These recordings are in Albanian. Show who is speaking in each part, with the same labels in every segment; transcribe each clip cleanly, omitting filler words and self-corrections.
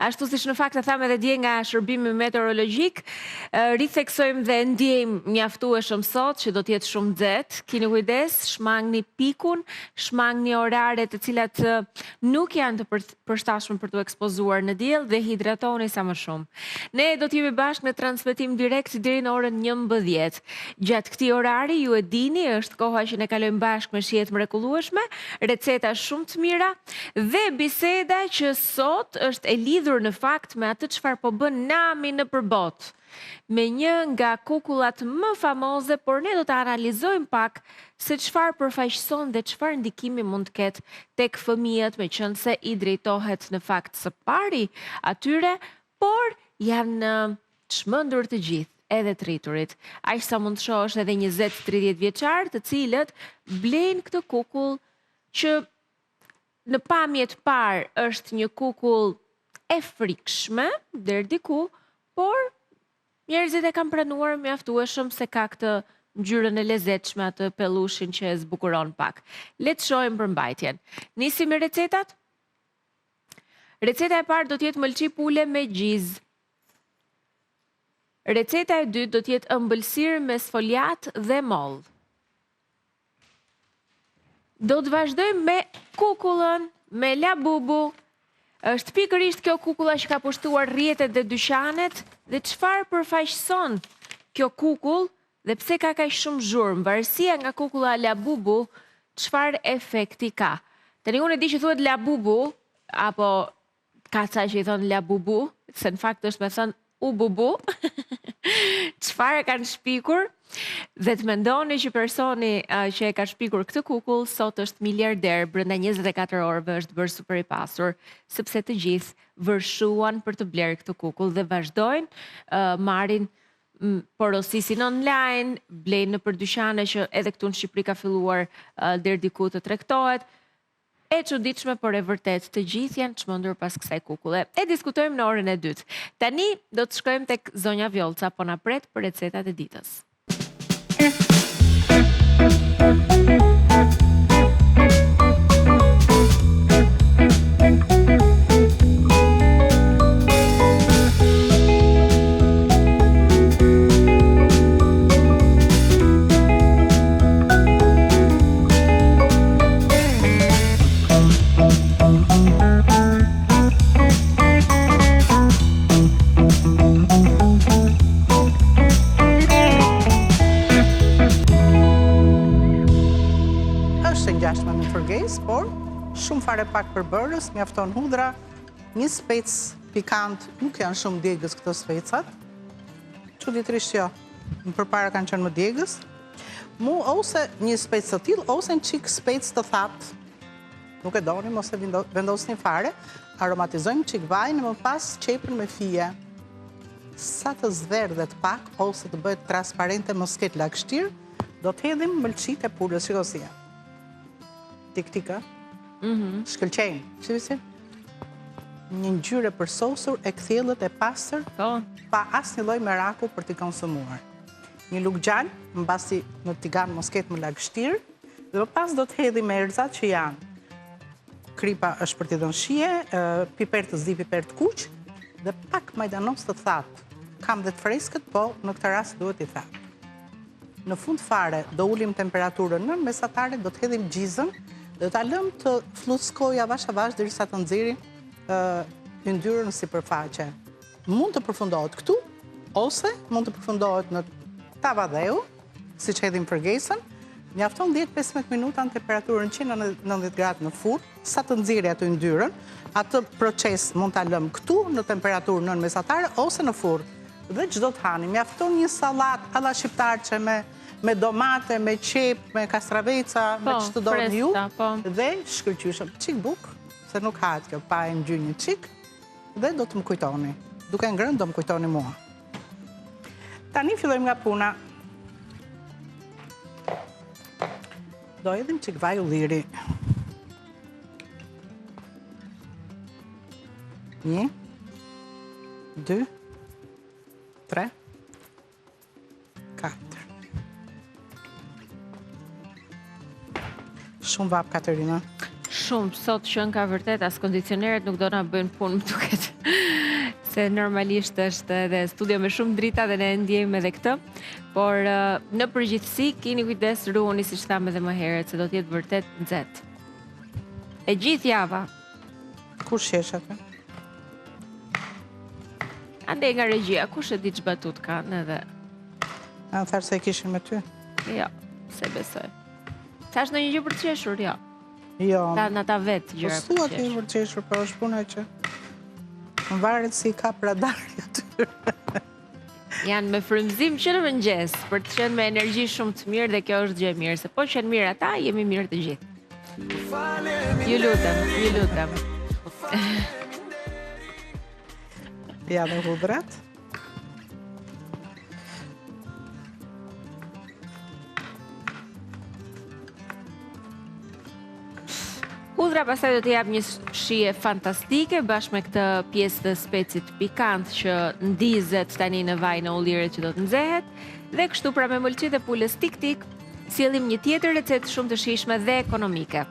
Speaker 1: Ashtu siç në fakt e thamë edhe dje nga shërbimi meteorologjik, ritheksojmë dhe ndjejmë mjaftueshëm sot që do të jetë shumë nxehtë. Keni kujdes, shmangni pikun, shmangni orare të cilat nuk janë të përshtatshme për të ekspozuar në diell dhe hidratoni sa më shumë. Ne do të jemi bashkë në transmetim direkt deri në orën 11. Gjatë këtij orari ju e dini, është koha që ne kalojmë bashkë me shihet mrekullueshme, receta shumë të mira dhe biseda që sot është e lidhur në fakt me atë çfarë po bën Nami në përbot. Me një nga kukullat më famoze, por ne do të analizojmë pak se çfarë përfaqëson dhe çfarë ndikimi mund të ketë tek fëmijët, meqense i drejtohet në fakt së pari atyre, por janë çmendur të gjithë, edhe të rriturit. Aq sa mund të shohësh edhe 20-30 vjeçar, të cilët blejnë këtë kukull që në pamjet parë është një kukull e frikshme deri diku, por njerëzit e kanë pranuar mjaftueshëm se ka këtë ngjyrën e lezetshme, atë pellushin që e zbukuron pak. Le të shohim përmbajtjen. Nisim me recetat? Receta e parë do të jetë mëlçi pule me gjizë. Receta e dytë do të jetë ëmbëlsirë me sfoliat dhe moll. Do të vazhdojmë me kukullën me labubu. Është pikërisht kjo kukulla që ka pushtuar rrjetet dhe dyqanet dhe çfarë përfaqëson kjo kukull dhe pse ka kaq shumë zhurmë, varësia nga kukulla labubu, çfarë efekti ka. Tani unë e di që thuhet labubu, apo ka ca që i thonë labubu, se në fakt është me thënë u bubu, çfarë kanë shpikur, dhe të mendoni që personi që e ka shpikur këtë kukull sot është miliarder, brenda 24 orëve është bërë super i pasur, sepse të gjithë vërshuan për të blerë këtë kukull dhe vazhdojnë, marrin porosisin online, blejnë në përdyqane që edhe këtu në Shqipëri ka filluar deri diku të tregtohet. E çuditshme, por e vërtet, të gjithë janë çmendur pas kësaj kukulle. E diskutojmë në orën e dytë. Tani do të shkojmë tek zonja Vjolca, po na pret për recetat e ditës.
Speaker 2: Por shumë fare pak përbërës, mjafton hudra, një spec pikant, nuk janë shumë djegës këto specat, çuditërisht jo, më përpara kanë qenë më djegës, mu ose një spec të tillë, ose një çik spec të thatë, nuk e donim, ose vendosni fare, aromatizojmë çik vaj, në më pas qepën me fije, sa të zverdhet pak, ose të bëhet transparente, mos ketë lagështirë, do të hedhim mëlçit e pulës, shikosia. Tik-tika, shkëlqejnë, shqivisi? Një ngjyrë për sosur e kthjellët e pastër, pa asnjë lloj meraku për t'i konsumuar. Një lugë gjallë, mbasi në tigan mos ketë më lagështirë, dhe më pas do të hedhim erëzat që janë. Kripa është për t'i dhënë shije, piper të zi, piper të kuq, dhe pak majdanos të thatë. Kam dhe të freskët, po në këtë rast duhet i thatë. Në fund fare do ulim temperaturën nën mesatare, do të hedhim gjizën, dhe ta lëm të fluckojë avash avash derisa të nxjerrë yndyrën sipërfaqe. Mund të përfundohet këtu, ose mund të përfundohet në tavadheu, siç hedhim përgesën, mjafton 10-15 minuta në temperaturën 190 gradë në furrë, sa të nxjerrë atë yndyrën. Atë proces mund ta lëm këtu në temperaturën nën mesatare ose në furrë. Dhe çdo të hani, mjafton një sallatë alla shqiptarçe me domate, me qep, me kastraveca, me ç'të doni ju, dhe shkëlqyshëm. Çik buk, se nuk hahet kjo, pa e ngjyrë një çik, dhe do të më kujtoni. Duke ngrënë do më kujtoni mua. Tani fillojmë nga puna. Do hedhim çik vaj ulliri. 1, 2, 3, 4. Shumë vap, Katerina.
Speaker 1: shumë, sot qënë ka vërtet, as kondicioneret nuk do na bëjnë punë më duket. Se normalisht është edhe studio me shumë drita dhe ne ndjejmë edhe këtë. Por në përgjithësi, keni kujdes, ruani si thamë edhe më herët, se do t'jetë vërtet nxehtë. E gjithë java.
Speaker 2: Kush shesh atë?
Speaker 1: Ande nga regjia, kush e di ç'batut kanë edhe...
Speaker 2: A në tharë se e kishin me ty?
Speaker 1: Jo, se besoj. Thash në një gjë për të qeshur, jo.
Speaker 2: Jo.
Speaker 1: Në ta vetë gjëra
Speaker 2: për të qeshur. Për të qeshur, për është puna që... Më varet si ka radari aty.
Speaker 1: Janë me frymëzim që në mëngjes, për të qenë me energji shumë të mirë dhe kjo është gjë e mirë, se po qenë mirë ata, jemi mirë të gjithë. Ju lutem, ju lutem.
Speaker 2: Ja dhe hudrat.
Speaker 1: Hudra pastaj do të jap një shije fantastike bashkë me këtë pjesë të specit pikant që ndizet tani në vaj në ullire që do të nxehet dhe kështu pra me mëlçit e pulës tik-tik sjellim një tjetër recetë shumë të shijshme dhe ekonomike.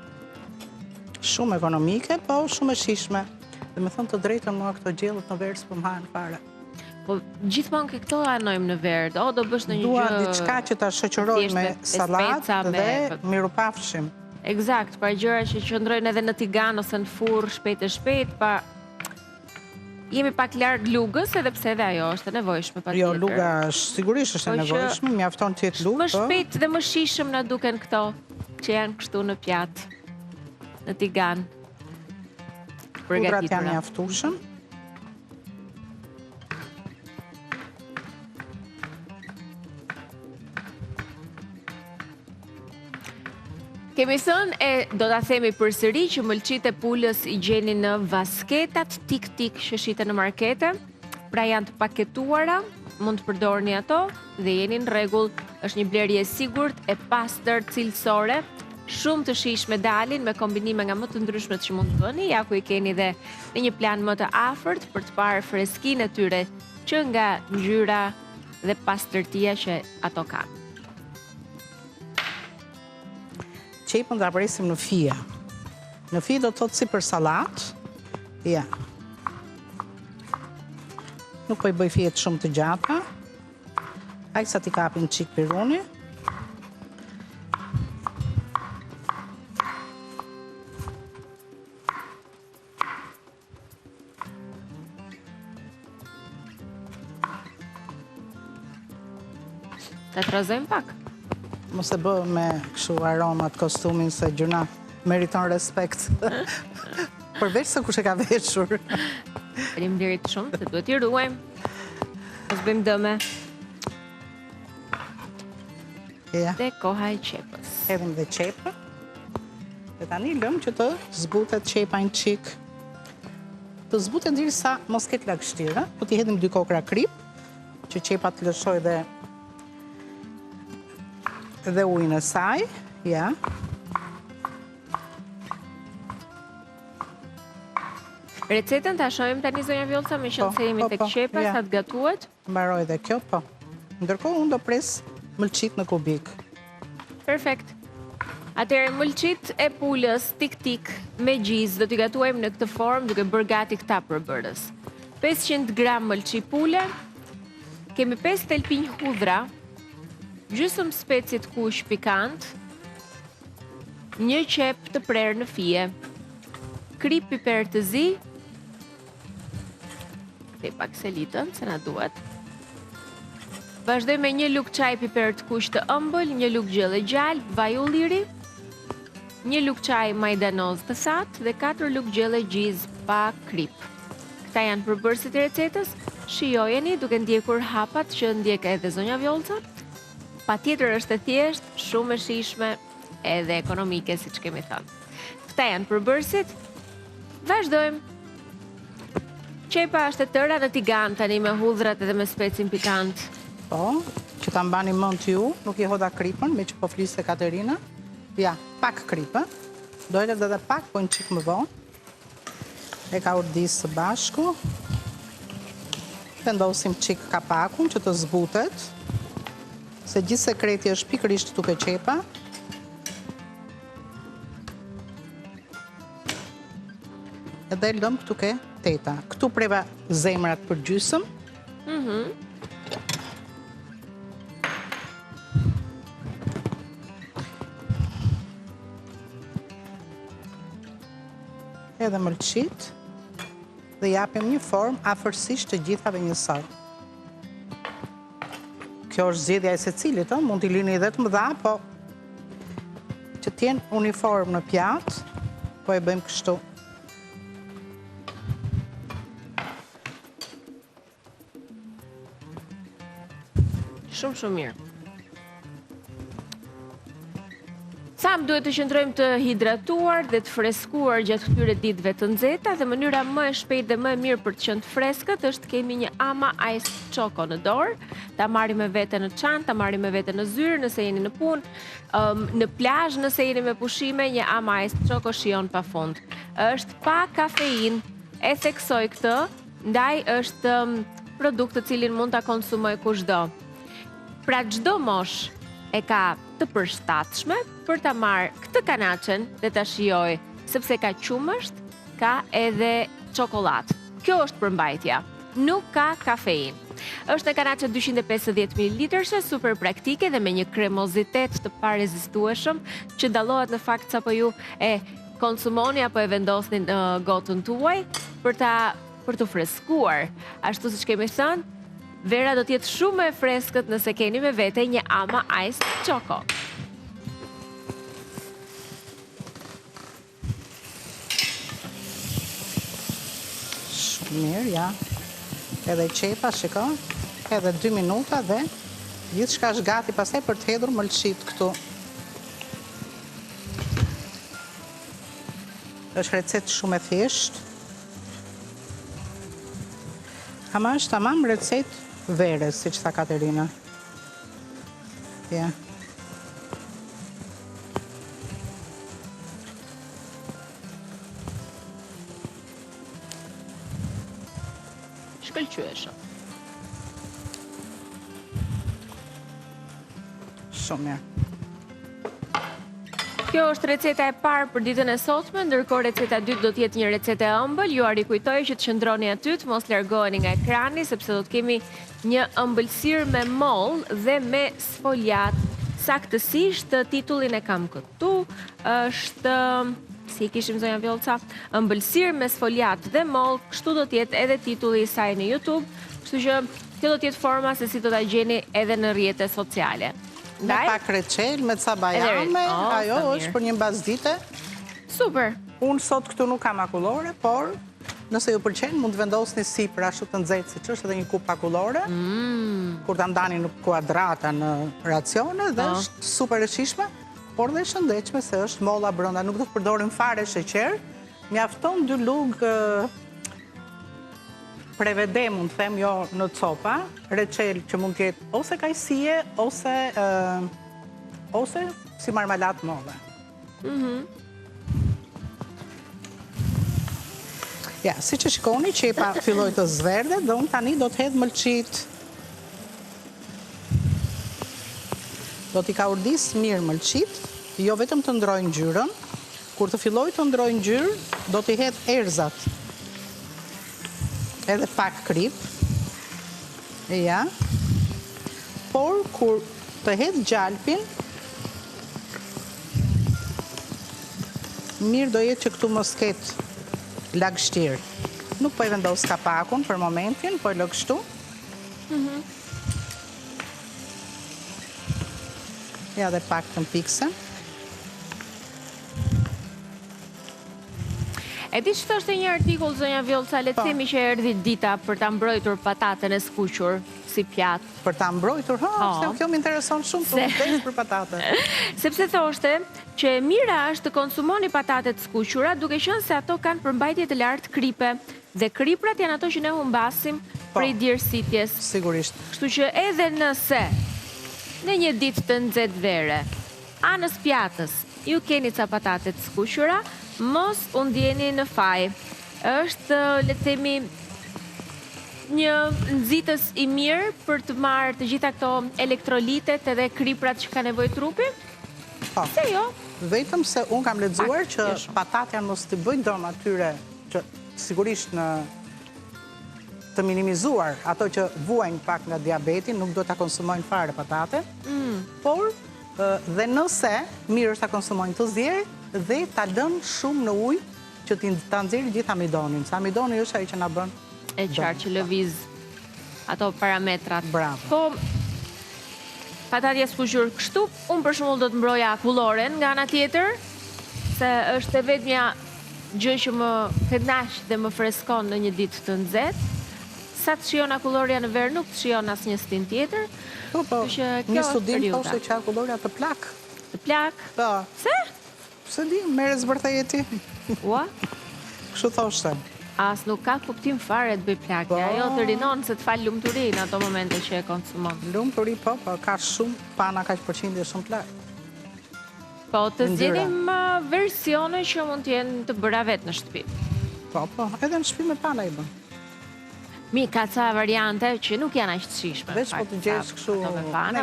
Speaker 2: Shumë ekonomike, po shumë e shijshme. Dhe me thënë të drejtën mua këto gjellët në verë s'po m'hanë fare.
Speaker 1: Po gjithmonë ke këto anojmë në verë, do bësh në një gjë...
Speaker 2: Dua diçka që ta shoqëroj me sallatë dhe mirupafshim.
Speaker 1: Eksakt, pa gjëra që qëndrojnë edhe në tigan ose në furrë shpejt e shpejt, pa... Jemi pak larg lugës, edhe pse edhe ajo është e nevojshme patjetër.
Speaker 2: Jo, luga sigurisht është e nevojshme, mjafton të jetë lugë.
Speaker 1: Më shpejt dhe më shijshëm na duken këto, që janë kështu në pjatë, në tigan.
Speaker 2: Hudrat janë mjaftueshëm.
Speaker 1: Kemi thënë e do ta themi përsëri që mëlçit e pulës i gjeni në vasketat tik-tik që shiten në markete. Pra janë të paketuara, mund të përdorni ato dhe jeni në rregull. Është një blerje e sigurt, e pastër, cilësore, shumë të shijshme dalin me kombinime nga më të ndryshmet që mund të bëni, ja ku i keni dhe në një plan më të afërt për të parë freskinë e tyre që nga ngjyra dhe pastërtia që ato kanë.
Speaker 2: Qepën da presim në fije. Në fije do të thotë si për sallatë. Ja. Nuk po i bëj fijet shumë të gjata. Aq sa t'i kapin çik piruni.
Speaker 1: Ta trazojmë pak.
Speaker 2: Mos e bë me kështu aromat kostumin se gjuna meriton respekt. Përveç se kush e ka veshur.
Speaker 1: Faleminderit shumë, se duhet i ruajmë. Mos bëjmë dëme.
Speaker 2: Ja.
Speaker 1: Dhe koha e qepës.
Speaker 2: Hedhim dhe qepën. Dhe tani lëm që të zbutet qepa një qik. Të zbutet derisa mos ketë lagështirë, po t'i hedhim 2 kokra krip, që qepa të lëshoj dhe ujin e saj, ja.
Speaker 1: Recetën ta shohim tani zonja Vjollca me qenë se jemi tek qepa, sa të gatuhet.
Speaker 2: Mbaroj dhe kjo, po. Ndërkohë unë do pres mëlçit në kubik.
Speaker 1: Perfekt. Atëherë mëlçit e pulës tik-tik me gjizë do t'i gatuajmë në këtë formë duke bërë gati këta përbërës. 500 gram mëlçi pule, kemi 5 thelpinj hudhra, gjysmë specit kuq pikant, 1 qep të prerë në fije, krip piper të zi, dhe pak selitën, se na duhet. Vazhdoj me 1 lugë çaj piper të kuq të ëmbël, 1 lugë gjelle gjallë, vaj ulliri, 1 lugë çaj majdanoz të thatë dhe 4 lugë gjelle gjizë pa krip. Këta janë përbërësit e recetës, shijojeni duke ndjekur hapat që ndjek edhe zonja Vjollca. Patjetër është e thjeshtë, shumë e shijshme edhe ekonomike, siç kemi thënë. Këta janë përbërësit. Vazhdojmë. Qepa është e tëra në tigan tani me hudhrat edhe me specin pikant.
Speaker 2: Po, që ta mbani mend ju, nuk i hodha kripën, me që po fliste Katerina. Ja, pak kripën. Do e lëvë edhe pak, po një qik më vonë. E ka urdisë së bashku. Vendosim qik kapakun që të zbutet. Se gjithë sekreti është pikërisht duke qepa. edhe lëm këtu ke teta. Këtu preva zemrat për gjysëm. Edhe mëlçit dhe japim një formë afërsisht të gjithave njësoj. Kjo është zgjedhja e secilit, mund t'i lini edhe të mëdha, po që t'jenë uniform në pjatë, po e bëjmë kështu.
Speaker 1: Shumë mirë. Tham duhet të qëndrojmë të hidratuar dhe të freskuar gjatë këtyre ditëve të nxehta dhe mënyra më e shpejtë dhe më e mirë për të qenë freskët është të kemi një Ama Ice Choco në dorë, ta marrim me vete në çantë, ta marrim me vete në zyrë nëse jeni në punë, në plazh nëse jeni me pushime, një Ama Ice Choco shijon pafund. Është pa kafein, e theksoj këtë, ndaj është produkt të cilin mund ta konsumoj kushdo. Pra çdo mosh e ka të përshtatshme për ta marrë këtë kanaçen dhe ta shijoj, sepse ka qumësht, ka edhe çokoladë. Kjo është përmbajtja. Nuk ka kafein. Është në kanaçe 250 ml, super praktike dhe me një kremozitet të parezistueshëm që dallohet në fakt sapo ju e konsumoni apo e vendosni në gotën tuaj për të freskuar. Ashtu siç kemi thënë, vera do t'jetë shumë e freskët nëse keni me vete një Ama Ice Choco.
Speaker 2: Shumë mirë, ja. Edhe qepa, shiko, edhe 2 minuta dhe gjithçka është gati pastaj për të hedhur mëlçit këtu. Është recetë shumë e thjeshtë. Ama është tamam recetë verës, si që tha Katerina. Ja.
Speaker 1: Shkëlqyeshëm.
Speaker 2: Shumë mirë.
Speaker 1: Kjo është receta e parë për ditën e sotme, ndërkohë receta e dytë do të jetë një recetë e ëmbël. Ju rikujtoj që të qëndroni aty, të mos largoheni nga ekrani, sepse do të kemi një ëmbëlsirë me moll dhe me sfoljat. Saktësisht titullin e kam këtu, është si i kishim zonja Vjollca, ëmbëlsirë me sfoljat dhe moll, kështu do të jetë edhe titulli i saj në YouTube, kështu që kjo do të jetë forma se si do ta gjeni edhe në rrjetet sociale.
Speaker 2: Me pak reçel, me ca bajame, ajo është për një mbasdite.
Speaker 1: Super.
Speaker 2: Unë sot këtu nuk kam akullore, por nëse ju pëlqen, mund të vendosni sipër ashtu të nxehtë siç është edhe një kupë akullore. Kur ta ndani në kuadrata në racione dhe është super e shijshme, por dhe e shëndetshme se është molla brenda, nuk do të përdorim fare sheqer. Mjafton 2 lugë prevede, mund të them, jo në copa, reçel që mund të jetë ose kajsie, ose si marmelat molle. Ja, si që shikoni, qepa filloj të zverde, dhe unë tani do të hedh mëlçit. Do t'i ka urdis mirë mëlçit, jo vetëm të ndrojnë ngjyrën. Kur të filloj të ndrojnë ngjyrë, do t'i hedh erzat. Edhe pak krip. Ja. Por, kur të hedh gjalpin, mirë do jetë që këtu mos ketë lagështirë. Nuk po e vendos kapakun për momentin, po e lë kështu. Ja dhe pak të mpikse.
Speaker 1: E di që është një artikull, zonja Vjollca, le të themi që erdhi dita për ta mbrojtur patatën e skuqur si pjatë.
Speaker 2: Për ta mbrojtur, se kjo më intereson shumë, të vdes për patatën.
Speaker 1: Sepse thoshte që mira është të konsumoni patatet skuqura, duke qenë se ato kanë përmbajtje të lartë kripe, dhe kriprat janë ato që ne humbasim prej djersitjes.
Speaker 2: Sigurisht.
Speaker 1: Kështu që edhe nëse në një ditë të nxehtë vere, anës pjatës, ju keni ca patatet skuqura, mos u ndjeni në faj. Është, le të themi, një nxitës i mirë për të marrë të gjitha këto elektrolitet edhe kriprat që ka nevojë trupi? Se jo.
Speaker 2: Vetëm se unë kam lexuar që patatja mos t'i bëjnë dëm atyre që sigurisht në të minimizuar ato që vuajnë pak nga diabeti, nuk do të konsumojnë fare patate, por dhe nëse mirë është ta konsumojnë të zjerë dhe ta lënë shumë në ujë që ta nxjerrë gjithë amidonin. Se amidoni është ai që na bën
Speaker 1: e qartë që lëviz ato parametrat.
Speaker 2: Bravo.
Speaker 1: Po patatja skuqur kështu, unë për shembull do të mbroja akulloren nga ana tjetër, se është e vetmja gjë që më kënaq dhe më freskon në një ditë të nxehtë. Sa të shijon akullorja në verë, nuk të shijon asnjë stin tjetër.
Speaker 2: Po, një studim thoshte që akullorja të plak.
Speaker 1: Të plak?
Speaker 2: Po.
Speaker 1: Se?
Speaker 2: Pse di, merre zbërthej e ti.
Speaker 1: Ua?
Speaker 2: Kështu thoshte.
Speaker 1: As nuk ka kuptim fare të bëj plak. Ajo të rinon se të fal lumturi në ato momente që e konsumon.
Speaker 2: Lumturi po, ka shumë, pana ka përqindje shumë të lartë.
Speaker 1: Po, të zgjedhim versione që mund të jenë të bëra vetë në shtëpi.
Speaker 2: Po, edhe në shtëpi me pana i bën.
Speaker 1: Mi, ka ca variante që nuk janë aq të shishme.
Speaker 2: Veç po të gjesh kështu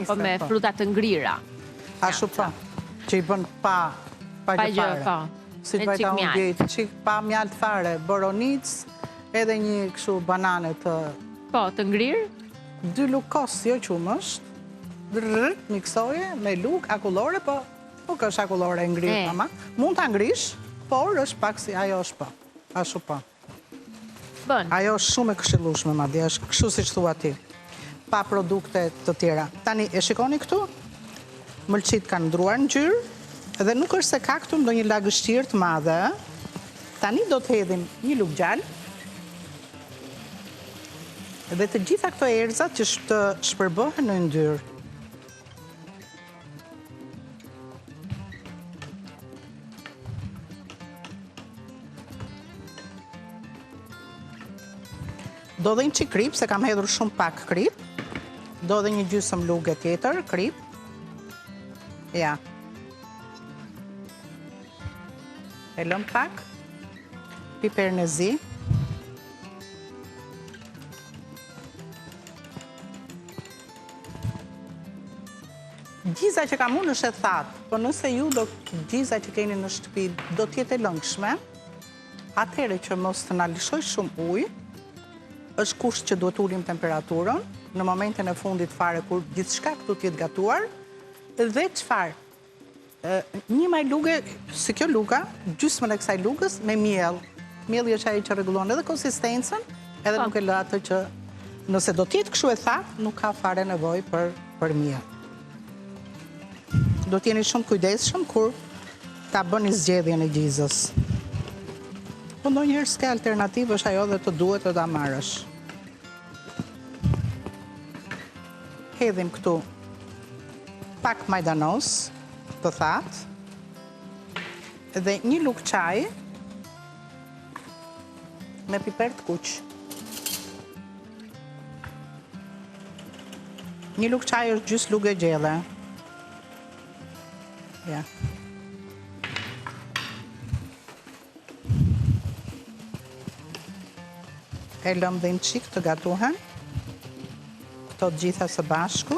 Speaker 1: po me fruta të ngrira.
Speaker 2: Ashtu po, që i bën pa gjë fare. Si të bajta unë djetë, që pa mjalt fare, boronic, edhe një kështu banane të...
Speaker 1: Po, të ngrirë?
Speaker 2: 2 luk kos, jo qumësht, miksoje, me luk, akullore, po nuk është akullore e ngrirë, mama. Mund të ngrish, por është pak si ajo është po. Ashtu po. Ajo është shumë e këshillueshme, madje është kështu siç thua ti. Pa produkte të tjera. Tani e shikoni këtu? Mëlçit kanë ndruar ngjyrë dhe nuk është se ka këtu ndonjë lagështirë të madhe. Tani do të hedhim një lugë gjallë. Dhe të gjitha këto erëzat që të shpërbohen në yndyrë. Do dhe një që krip, se kam hedhur shumë pak krip. Do dhe një gjysëm lugë tjetër, krip. Ja. E lëm pak. Piper në zi. Gjiza që kam unë është e thatë, po nëse ju gjiza që keni në shtëpi do t'jetë e lëngshme, atëhere që mos të na lishoj shumë ujë, është kusht që duhet ullim temperaturën në momentin e fundit fare kur gjithçka këtu t'jetë gatuar dhe çfarë? Një maj luge, si kjo luga, gjysmën e kësaj lugës me miell. Mielli është ai që rregullon edhe konsistencën, edhe nuk e lë atë që nëse do t'jetë kështu e thatë, nuk ka fare nevojë për miell. Do t'jeni shumë kujdesshëm kur ta bëni zgjedhjen e gjizës. Po ndonjëherë s'ka alternativë, është ajo dhe të duhet të ta marrësh. Hedhim këtu pak majdanos të thatë dhe një lugë çaji me piper të kuq. Një lugë çaji është gjys lugë e gjelle. Ja. E lëm dhe në qik të gatuhen, këto gjitha së bashku,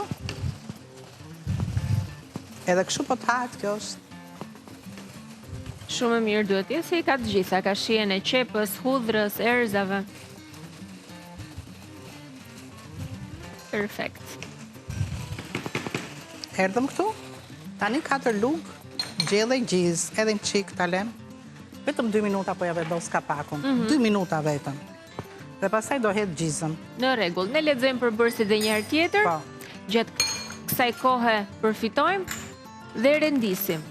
Speaker 2: edhe kështu po të hatë kjo është.
Speaker 1: Shumë e mirë duhet jetë se i ka të gjitha, ka shien e qepës, hudhrës, erëzave. Perfekt.
Speaker 2: Erdhëm këtu, tani 4 lugë, gjelle gjizë, edhe në qik të lem, vetëm 2 minuta po ja vendos kapakun, 2 minuta vetëm. Dhe pasaj do hedhë gjizën.
Speaker 1: Në rregull, ne lexojmë përbërësit dhe njëherë tjetër, gjatë kësaj kohe përfitojmë dhe rendisim.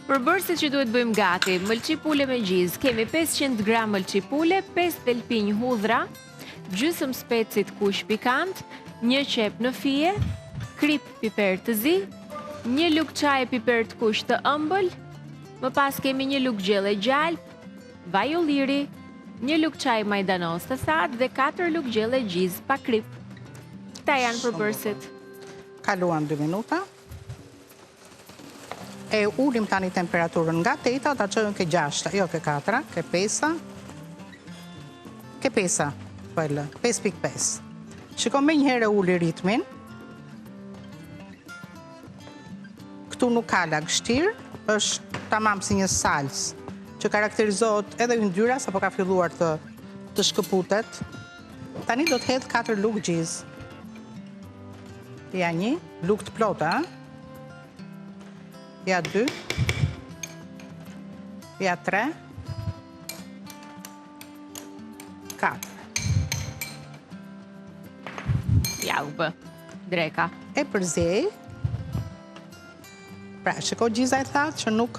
Speaker 1: Përbërësit që duhet bëjmë gati, mëlçipule me gjizë, kemi 500 gram mëlçipule, 5 thelpinj hudhra, gjysmë specit kuq pikant, 1 qep në fije, krip piper të zi, 1 lugë çaje piper të kuq të ëmbël, më pas kemi 1 lugë gjelle gjalp, vaj ulliri, 1 lugë çaj majdanos të thatë dhe 4 lugë gjelle gjizë pa krip. Këta janë përbërësit.
Speaker 2: Kaluan 2 minuta. E ullim tani temperaturën nga 8, ta çojmë ke 6, jo ke 4, ke 5. Ke 5, po e lë, 5.5. Shiko me njëherë ulli ritmin. Këtu nuk ka lagështirë, është tamam si një salsë që karakterizohet edhe yndyra, sa po ka filluar të shkëputet. Tani do të hedh 4 lugë gjiz. Ja 1, lugë të plota, ja 2, ja 3, 4.
Speaker 1: Ja u bë, dreka.
Speaker 2: E përzej. Pra, shiko gjiza e thatë që nuk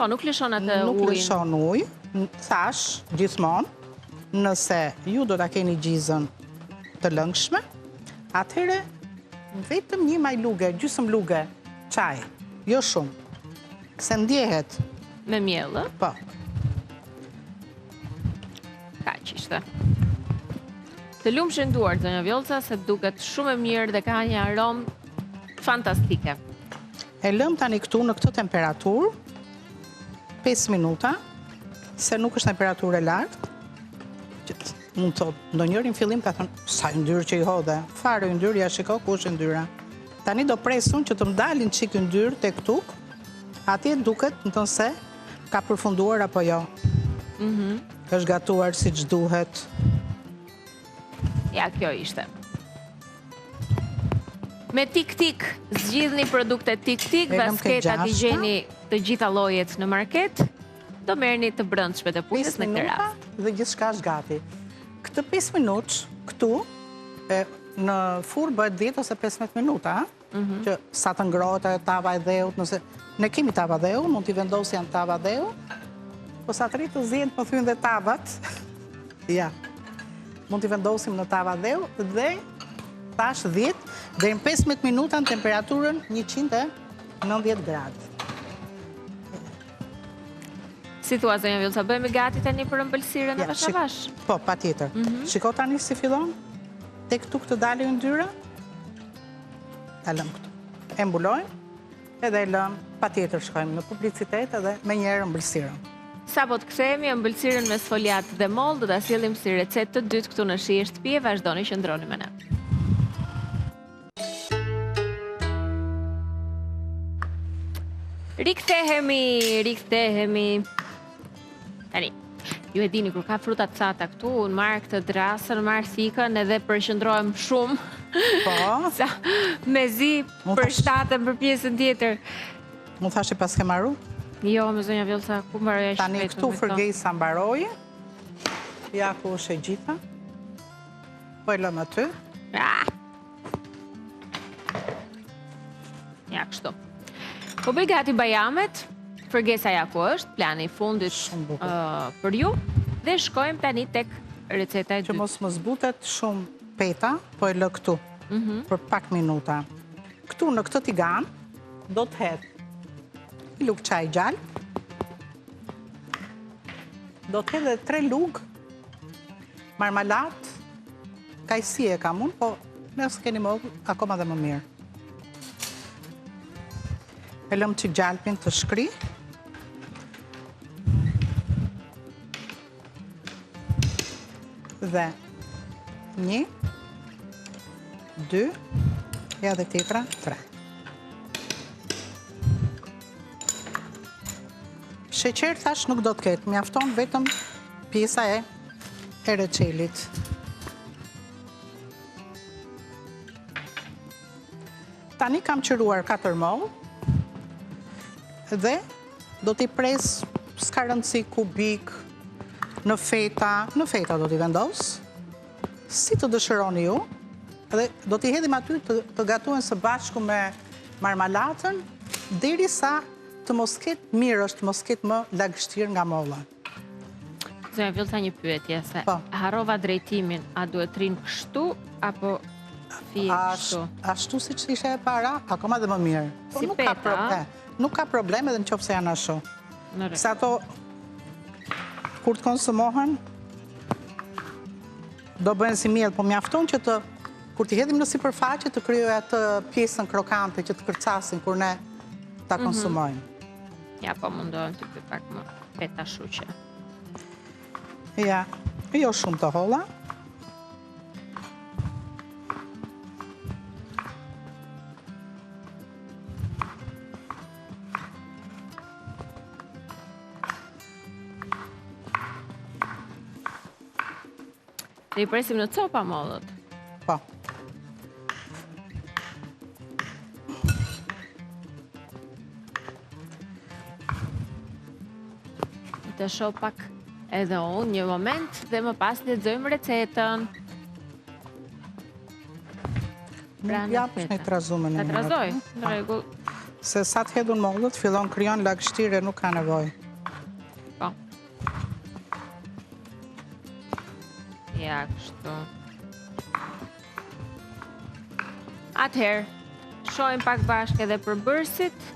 Speaker 1: Nuk lëshon atë ujin.
Speaker 2: Nuk lëshon ujë. Thash, gjithmonë, nëse ju do ta keni gjizën të lëngshme, atëherë vetëm një maj luge, gjysmë luge, çaj, jo shumë. Se ndjehet.
Speaker 1: Me miellë.
Speaker 2: Po.
Speaker 1: Kaq ishte. Të lumshën duart, zonja Vjollca, se duket shumë e mirë dhe ka një aromë fantastike.
Speaker 2: E lëm tani këtu në këtë temperaturë 5 minuta, se nuk është temperaturë e lartë. Mund të thotë, ndonjëri në fillim ka thënë, sa yndyrë që i hodhe. Fare yndyrë, ja shiko ku është yndyra. Tani do presun që të më dalin çik yndyrë tek tuk, atje duket nëse ka përfunduar apo jo. Është gatuar siç duhet.
Speaker 1: Ja, kjo ishte. Me tik-tik, zgjidhni produkte tik-tik, basketat i gjeni të gjitha llojet në market, do merrni të brendshmet e punës në këtë rast.
Speaker 2: Dhe gjithçka është gati. Këtë 5 minutë këtu në furrë bëhet 10 ose 15 minuta, që sa të ngrohet tava e dheut, nëse ne kemi tava dheu, mund t'i vendosja në tava dheu, po sa të rritë të zihen po thyen dhe tavat. Ja. Mund t'i vendosim në tava dheu dhe tash 10 deri në 15 minuta në temperaturën 190 gradë.
Speaker 1: Si thua, zonja Vjollca, bëhemi gati tani për ëmbëlsirën e avash avash?
Speaker 2: Po, patjetër. Shiko tani si fillon. Tek këtu të dalë yndyra. Ta lëm këtu. E mbulojmë edhe e lëm, patjetër shkojmë në publicitet edhe me njerë ëmbëlsirën.
Speaker 1: Sa po të kthehemi ëmbëlsirën me sfoliat dhe moll, do ta sjellim si recetë të dytë këtu në Shije Shtëpi, vazhdoni qëndroni me ne. Rikthehemi. Tani, ju e dini, kur ka fruta të cata këtu, në marrë këtë drasën, në marrë thikën, edhe përqëndrojmë shumë.
Speaker 2: Po.
Speaker 1: Sa mezi përshtatën për pjesën tjetër.
Speaker 2: Mu thashe pas ke marru?
Speaker 1: Jo, me zonja Vjollca, ku mbaroja shpejt?
Speaker 2: Tani këtu fërgejsa mbaroje. Ja ku është e gjitha. Po e lëmë aty.
Speaker 1: Ja, kështu. Po bëj gati bajamet, fërgesa ja ku është, plani i fundit për ju, dhe shkojmë tani tek receta e dytë.
Speaker 2: Që mos më zbutet shumë peta, po e lë këtu, për pak minuta. Këtu në këtë tigan, do të hedh një lugë çaj gjallë, do të hedh edhe 3 lugë marmalat, kajsie kam unë, po nëse keni më akoma dhe më mirë. E lëm që gjalpin të shkri. Dhe 1, 2, ja dhe tjetra, 3. Sheqer thash nuk do të ketë, mjafton vetëm pjesa e reçelit. Tani kam qëruar 4 moll. Dhe do t'i pres, s'ka rëndësi kubik, në feta do t'i vendos, si të dëshironi ju, dhe do t'i hedhim aty të gatuen së bashku me marmalatën, deri sa të mos ketë mirë është, të mos ketë më lagështir nga molla.
Speaker 1: Zonja Vjollca, një pyetje, se harrova drejtimin, a duhet rinë kështu, apo fije kështu?
Speaker 2: Ashtu si që ishe e para, akoma dhe më mirë.
Speaker 1: Si peta,
Speaker 2: nuk ka problem edhe në qofë se janë ashtu. Se ato, kur të konsumohen, do bëhen si miell, po mjafton që të, kur t'i hedhim në sipërfaqe, të kryoj atë pjesën krokante që të kërcasin kur ne ta konsumojmë.
Speaker 1: Ja, po mundohem të bëj pak më peta shuqe.
Speaker 2: Ja, jo shumë të holla.
Speaker 1: Ne I presim në copa mollët.
Speaker 2: Po.
Speaker 1: Të shoh pak edhe unë një moment dhe më pas lexojmë recetën.
Speaker 2: Nuk japësh një trazume në
Speaker 1: Ta trazoj, në rregull.
Speaker 2: Se sa të hedhun mollët, fillon krijon lagështirë, nuk ka nevojë.
Speaker 1: Po. Ja, kështu. Atëherë, shohim pak bashkë edhe përbërësit.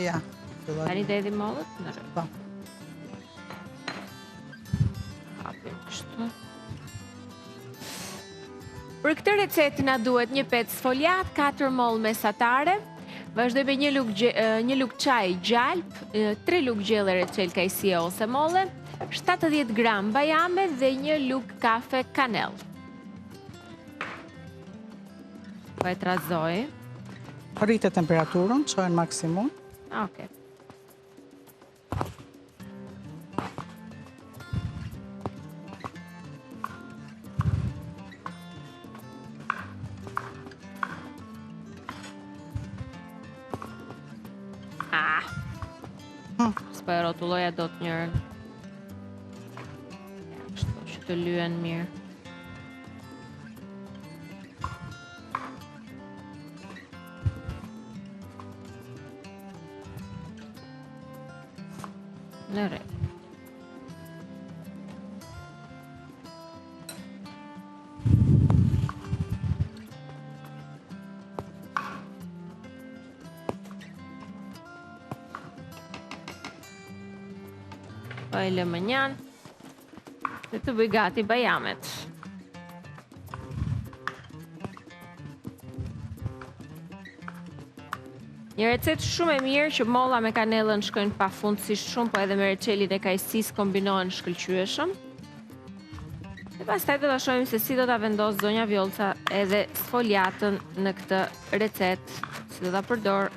Speaker 2: Ja, fillon.
Speaker 1: Tani të hedhim mollët? Në rregull.
Speaker 2: Po.
Speaker 1: Hapim kështu. Për këtë recetë na duhet një pec sfoliat, 4 mollë mesatare, vazhdoj me një lugë çaj gjalp, 3 lugë gjelle reçel kajsie ose molle, 70 gram bajame dhe një lugë kafe kanell. Po e trazoj.
Speaker 2: Rritet temperaturën, çojnë maksimum.
Speaker 1: Okej. S'po e rotulloja do të njërën. Kështu që të lyen mirë. Në rregull. Po e lëmë njanë dhe të bëj gati bajamet. Një recetë shumë e mirë që molla me kanellën shkojnë pafundësisht shumë, po edhe me reçelin e kajsisë kombinohen shkëlqyeshëm. Dhe pastaj do ta shohim se si do ta vendos zonja Vjolca edhe sfoliatën në këtë recetë, si do ta përdor.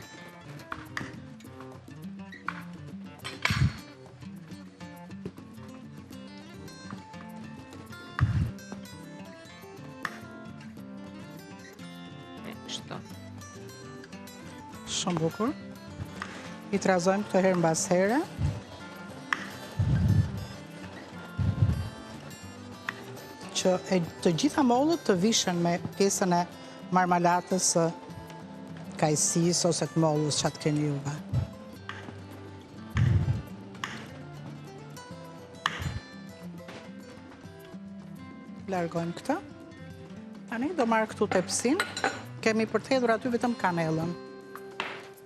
Speaker 2: Shumë bukur. I trazojmë këto herë mbas here. Që të gjitha mollët të vishen me pjesën e marmalatës së kajsisë ose të mollës që atë keni juve. Largojmë këtë. Tani do marrë këtu tepsinë. Kemi për të hedhur aty vetëm kanellën.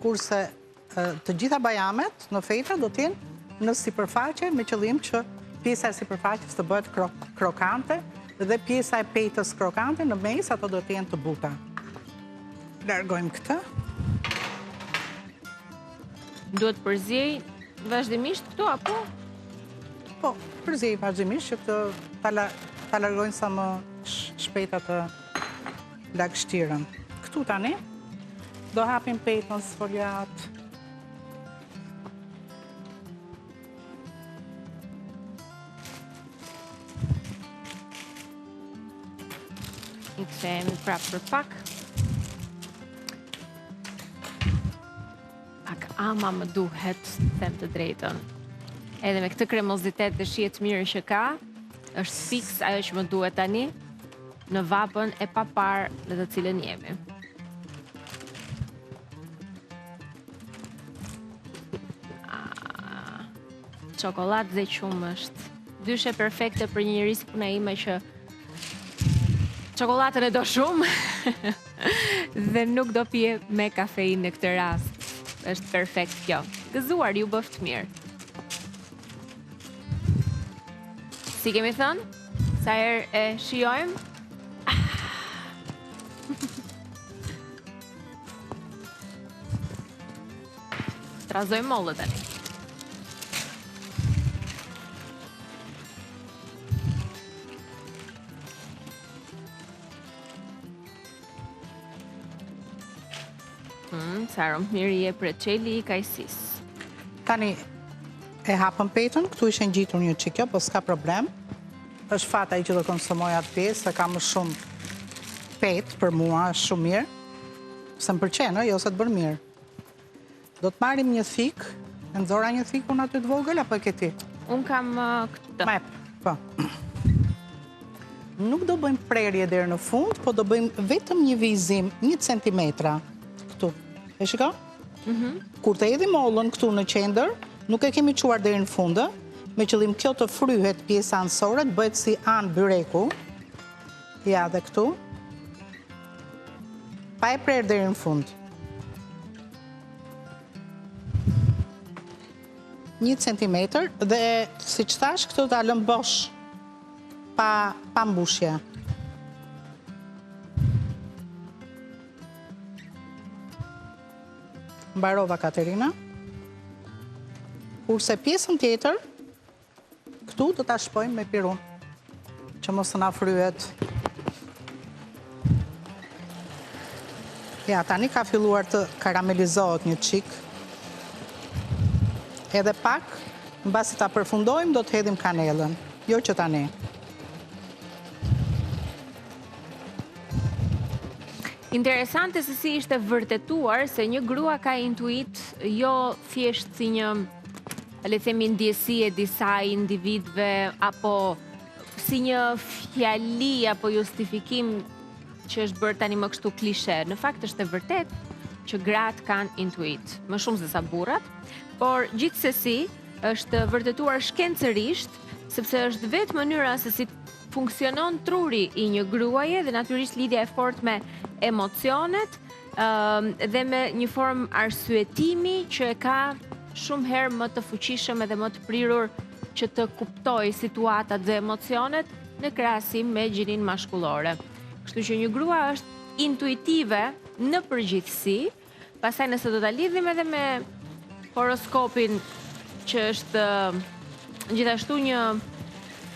Speaker 2: Kurse të gjitha bajamet në fejtra do t'jenë në sipërfaqe me qëllim që pjesa e sipërfaqes të bëhet krokante dhe pjesa e pejtës krokante në mes ato do t'jenë të buta. Largojmë këtë.
Speaker 1: Duhet përziej vazhdimisht këtu apo?
Speaker 2: Po, përziej vazhdimisht që ta largojnë sa më shpejt atë lagështirën. Këtu tani do hapim pejtën sfoliat.
Speaker 1: I kthehemi prapë për pak. Pak ama më duhet, them të drejtën. Edhe me këtë kremozitet dhe shihet mirë që ka, është fiks ajo që më duhet tani në vapën e papar në të cilën jemi. Çokoladë dhe qumë është dyshe perfekte për një njerëz si puna ime që çokoladën e do shumë dhe nuk do pije me kafeinë në këtë rast. Është perfekt kjo. Gëzuar ju bëft mirë. Si kemi thënë? Sa herë e shijojmë? Trazojmë mollët tani. Sa mirë je preçeli I kajsisë.
Speaker 2: Tani e hapëm pejtën, këtu ishen gjitur një çikë, po s'ka problem. është fat ai që do konsumoj atë pjesë, se ka më shumë petë për mua, është shumë mirë. Se më pëlqen, jo se të bërë mirë. Do të marrim një thik, e nxora një thik unë aty të vogël, apo e ke ti?
Speaker 1: Unë kam këtë.
Speaker 2: Mep, po. Nuk do bëjmë prerje deri në fund, po do bëjmë vetëm një vizim 1 centimetra këtu. E shikon? Kur të hedhim mollën këtu në qendër, nuk e kemi çuar deri në fund, me qëllim kjo të fryhet pjesa anësore, të bëhet si anë byreku. Ja dhe këtu. Pa e prerë deri në fund. 1 centimetër dhe si që thash këtu ta lëm bosh pa mbushje. Mbarova, Katerina. Kurse pjesën tjetër, këtu do ta shpojmë me pirun, që mos të na fryhet. Ja, tani ka filluar të karamelizohet një çik. Edhe pak, mbasi ta përfundojmë, do të hedhim kanelën. Jo që tani.
Speaker 1: Interesante se si ishte vërtetuar se një grua ka intuit jo thjesht si një, le të themi, ndjesi e disa individëve apo si një fjali apo justifikim që është bërë tani më kështu klishe. Në fakt është e vërtet që gratë kanë intuit, më shumë se sa burrat, por gjithsesi është vërtetuar shkencërisht, sepse është vetë mënyra se si funksionon truri i një gruaje dhe natyrisht lidhja e fortë me emocionet dhe me një formë arsyetimi që e ka shumë herë më të fuqishëm edhe më të prirur që të kuptojë situatat dhe emocionet në krahasim me gjinin mashkullore. Kështu që një grua është intuitive në përgjithësi, pastaj nëse do ta lidhim edhe me horoskopin që është gjithashtu një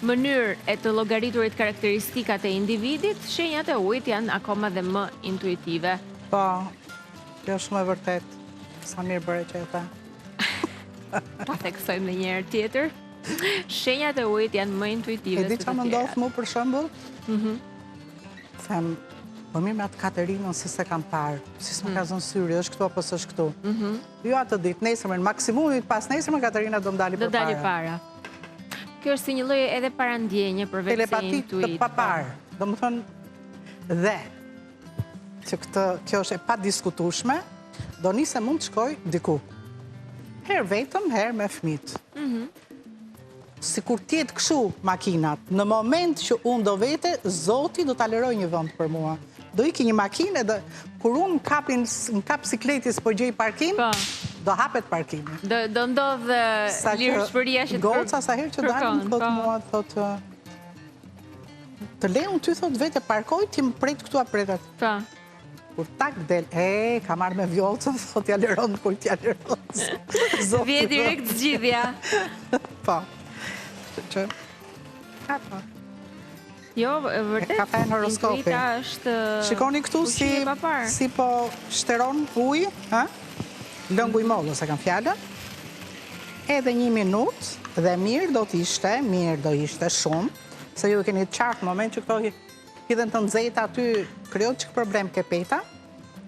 Speaker 1: mënyrë e të llogariturit karakteristikat e individit, shenjat e ujit janë akoma dhe më intuitive.
Speaker 2: Po, kjo është shumë e vërtet. Sa mirë bëre që e tha.
Speaker 1: Ta theksojmë në një herë tjetër. Shenjat e ujit janë më intuitive
Speaker 2: E di
Speaker 1: se
Speaker 2: që
Speaker 1: të
Speaker 2: më
Speaker 1: tjerat.
Speaker 2: ndodh mu për shembull? Them, po mirë me atë Katerinën si se kam parë, si s'më ka zënë syri, është këtu apo s'është këtu. Jo atë ditë, nesërmën, maksimumit pas nesërmën, Katerina do m'dali
Speaker 1: Do
Speaker 2: për
Speaker 1: dali
Speaker 2: para.
Speaker 1: para. Kjo është si një lloj edhe parandjenje përveç se
Speaker 2: Telepatik
Speaker 1: intuit.
Speaker 2: të paparë. Do më thënë, dhe, që kjo është e pa diskutueshme, do nise mund të shkoj diku. Herë vetëm, herë me fëmijët. Si kur tjetë këshu makinat, në moment që unë do vete, Zoti do ta lëroj një vend për mua. Do iki një makinë dhe kur unë në kap sikletis po gjej parkim,
Speaker 1: Po.
Speaker 2: do hapet parkimi.
Speaker 1: Do ndodh lirshmëria që
Speaker 2: Goca sa herë që dalin, thot mua, thot të leun ty, thot vete parkoj, ti më pret këtu a pretet.
Speaker 1: Po.
Speaker 2: Kur tak del, ka marrë me vjollcën, thot ja lëron kur t'ja lëron.
Speaker 1: Vje direkt zgjidhja.
Speaker 2: Po. Që, po.
Speaker 1: Jo, vërtet.
Speaker 2: Ka thënë horoskopi.
Speaker 1: Intuita është
Speaker 2: Shikoni këtu
Speaker 1: fuqi e paparë.
Speaker 2: si po shteron ujë, lëngu i mollës e kam fjallën, edhe 1 minutë dhe mirë do ishte shumë, se ju keni qartë në moment që këto hidhen të nxehta aty, krijohet çik problem ke peta,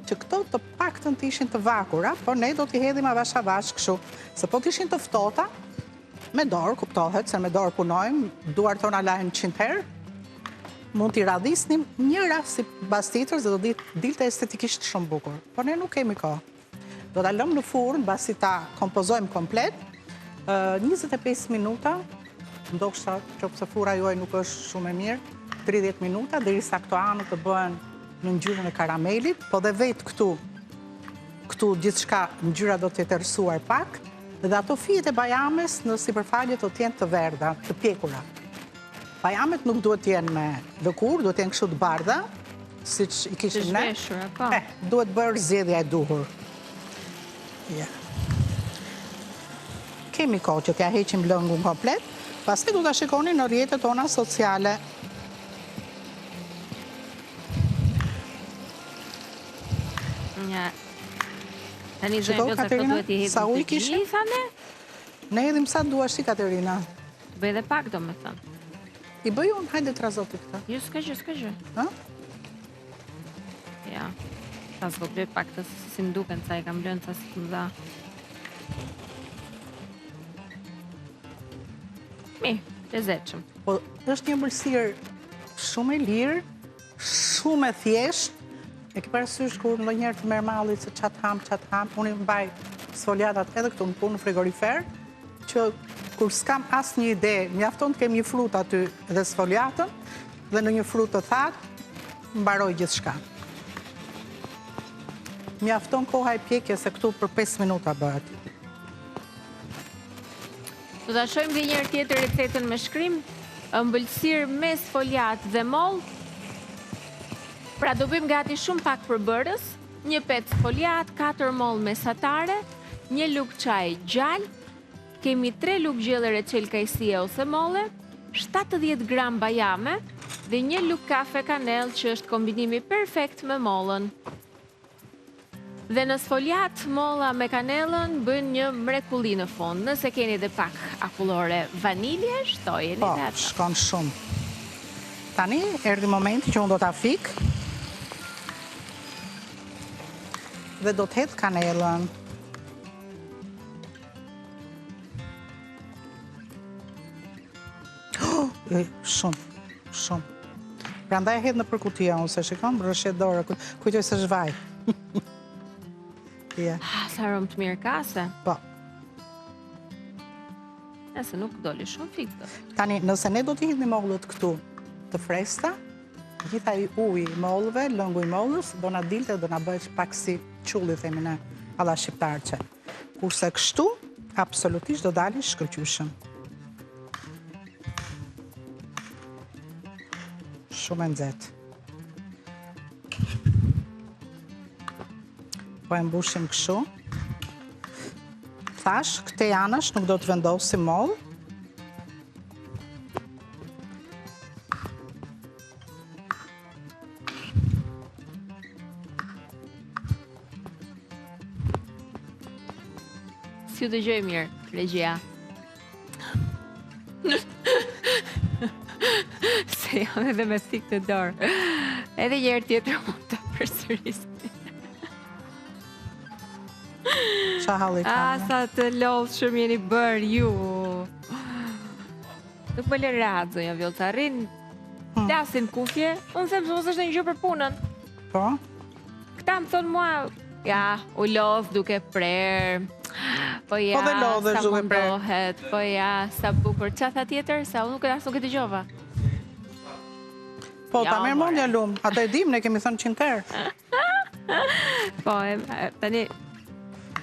Speaker 2: që këto të paktën të ishin të vakura, por ne do t'i hedhim avash kështu, se po t'ishin të ftota, me dorë, kuptohet, se me dorë punojmë, duart tona lahen 100 herë, mund t'i radhisnim njëra si bas tjetër, dhe do dilte estetikisht shumë bukur. Por ne nuk kemi kohë. Do t'a lëmë në furnë, basi ta kompozojmë komplet, 25 minuta, ndoshta që pëse fura juaj nuk është shumë e mirë, 30 minuta, derisa këto anët të bëhen në ngjyrën e karamelit, po dhe vetë këtu gjithçka ngjyra do të tërësuar pak, dhe ato fijet e bajames në sipërfaqe do të jenë të verdha, të pjekura. Bajamet nuk duhet të jenë me lëkurë, duhet të jenë kështu të bardha, siç i kishim ne.
Speaker 1: Po.
Speaker 2: Duhet bërë zgjedhja e duhur. Ja. Kemi kohë që t'ja heqim lëngun komplet, pastaj do ta shikoni në rrjetet tona sociale.
Speaker 1: Ja. Tani
Speaker 2: Shiko,
Speaker 1: zënë se
Speaker 2: Katerina,
Speaker 1: duhet i
Speaker 2: sa ujë
Speaker 1: hedhim të
Speaker 2: kishim?
Speaker 1: gjitha ne.
Speaker 2: Ne hedhim sa duash ti, Katerina.
Speaker 1: Bëj edhe pak domethënë.
Speaker 2: I bëj unë, hajde të razoti këta.
Speaker 1: Jo, s'ka gjë.
Speaker 2: Ha?
Speaker 1: Ja, ta zvogloj pak të si më duken, sa i kam lënë, sa si të më dha. Lezetshëm.
Speaker 2: Po, është një ëmbëlsirë shumë e lirë, shumë e thjeshtë. E ke parasysh kur ndonjëherë të merr malli se çat ham, unë i mbaj sfoliatat edhe këtu në punë në frigorifer, që kur s'kam asnjë ide, mjafton të kem një frutë aty dhe sfoliatën, dhe në një frutë të thatë, mbaroj gjithçka. Mjafton koha e pjekjes se këtu për 5 minuta bëhet.
Speaker 1: Do ta shohim edhe një herë tjetër recetën me shkrim, ëmbëlsirë me sfoliat dhe moll. Pra do bëjmë gati shumë pak përbërës, një pet sfoliat, 4 moll mesatare, një lug çaj gjallë, kemi 3 lug gjellë çel kajsie ose molle, 70 gram bajame dhe një lug kafe kanell që është kombinimi perfekt me mollën. Dhe në sfoliat, molla me kanellën bën një mrekulli në fund. Nëse keni edhe pak akullore vanilje, shtojeni
Speaker 2: Po,
Speaker 1: dhe atë.
Speaker 2: shkon shumë. Tani, erdhi momenti që unë do ta fik. Dhe do të hedh kanellën. Shumë. Prandaj hedh në përkutia unë, se shikon, brëshet dorë, kujtoj se zhvaj.
Speaker 1: Sa aromë të mirë ka se.
Speaker 2: Po.
Speaker 1: Nëse nuk doli shumë fik të.
Speaker 2: Tani, nëse ne do t'i hidhni mollët këtu të freskëta, gjitha i uji i mollëve, lëngu i mollës, do na dilte dhe do na bëjë pak si qulli, themi ne, alla shqiptarqe. Kurse kështu, absolutisht do dalin shkëlqyshëm. Shumë e nxehtë. Po e mbushim kështu. Thash, këte anash nuk do të vendosim mollë.
Speaker 1: Si u dëgjoj mirë, regjia. Se jam edhe me stik të dorë. Edhe një herë tjetër mund të përsërisni.
Speaker 2: Qa halli ka?
Speaker 1: Sa të lodhë shumë jeni bërë ju. Nuk më lë rahat, zonja Vjolca, rrin, lasin kufje, unë them se mos është një gjë për punën.
Speaker 2: Po?
Speaker 1: Këta më thonë mua, ja, u lodhë duke prerë, po ja,
Speaker 2: dhe lodhesh
Speaker 1: sa
Speaker 2: duke prerë.
Speaker 1: mundohet, po ja, sa bukur. Qa tha tjetër, sa unë nuk e dëgjova.
Speaker 2: Po, ta
Speaker 1: Ja,
Speaker 2: merë
Speaker 1: more.
Speaker 2: mundja lumë. Ata e dim, ne kemi thënë 100 herë.
Speaker 1: Po, tani,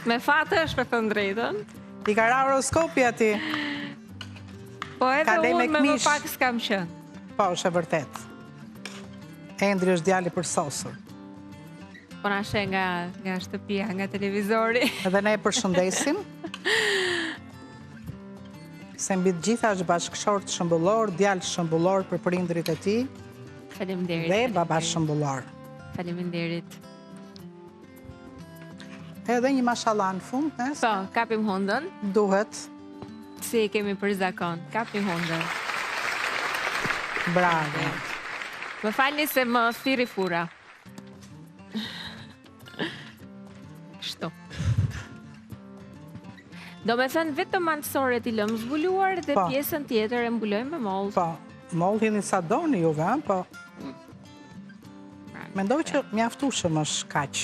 Speaker 1: me fatë është për thënë drejtën.
Speaker 2: I ka ra horoskopi ati.
Speaker 1: Po edhe
Speaker 2: Ka lej me
Speaker 1: unë me më
Speaker 2: këmish.
Speaker 1: pak s'kam qënë.
Speaker 2: Po, është e vërtet. Endri është djali për sosur.
Speaker 1: Po na she nga shtëpia, nga televizori.
Speaker 2: Edhe ne e përshëndesim. Se mbi të gjitha është bashkëshort shëmbullor, djalë shëmbullor për prindrit e tij
Speaker 1: Faleminderit.
Speaker 2: dhe baba shëmbullor.
Speaker 1: Faleminderit.
Speaker 2: Edhe një mashallah në fund, nes?
Speaker 1: Po, kapim hundën,
Speaker 2: Duhet.
Speaker 1: si e kemi për zakon. Kapim hundën.
Speaker 2: Bravo.
Speaker 1: Më falni se më thiri fura. Kështu. Do me thënë vetëm anësoret i lëmë zbuluar dhe
Speaker 2: Po.
Speaker 1: pjesën tjetër e mbulojmë me mollë.
Speaker 2: Po, mollë hini sa doni juve, ha? Po. Mendoj që mjaftueshëm është kaq.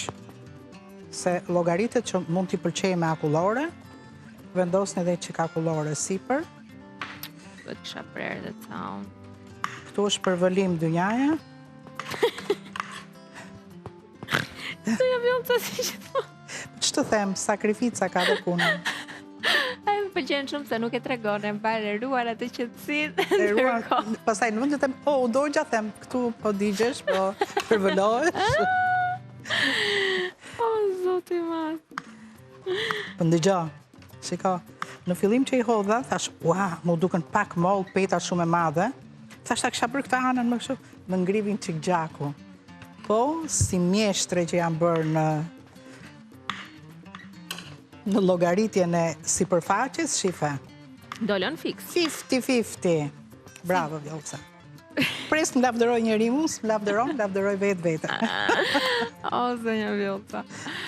Speaker 2: Se llogaritet që mund t'i pëlqejë me akullore, vendosni edhe çik akullore sipër.
Speaker 1: Do të kisha prerë dhe ca unë.
Speaker 2: Këtu është për vëlim dynjaja.
Speaker 1: Do jam Vjolca si që thonë.
Speaker 2: Ç'të them, sakrifica ka dhe punën.
Speaker 1: Ai më pëlqen shumë se nuk e tregon, e mbar e ruar atë qetësinë.
Speaker 2: E ruan,
Speaker 1: ndërkohë.
Speaker 2: pastaj në mund të them, o, do gja them, këtu po digjesh, po përvëlohesh.
Speaker 1: O, zoti madh.
Speaker 2: Po ndëgjo, shiko, në fillim që i hodha, thash, ua, mu duken pak mollë, peta shumë e madhe. Thash ta kisha bërë këta anën më kështu, më ngrivin çik gjaku. Po, si mjeshtre që janë bërë në llogaritjen e sipërfaqes, shife.
Speaker 1: Dolën fiks.
Speaker 2: 50-50. Bravo, Vjollca. Pres më lavdëroj njëri mu, më lavdëroj vetë.
Speaker 1: O, zonja Vjollca.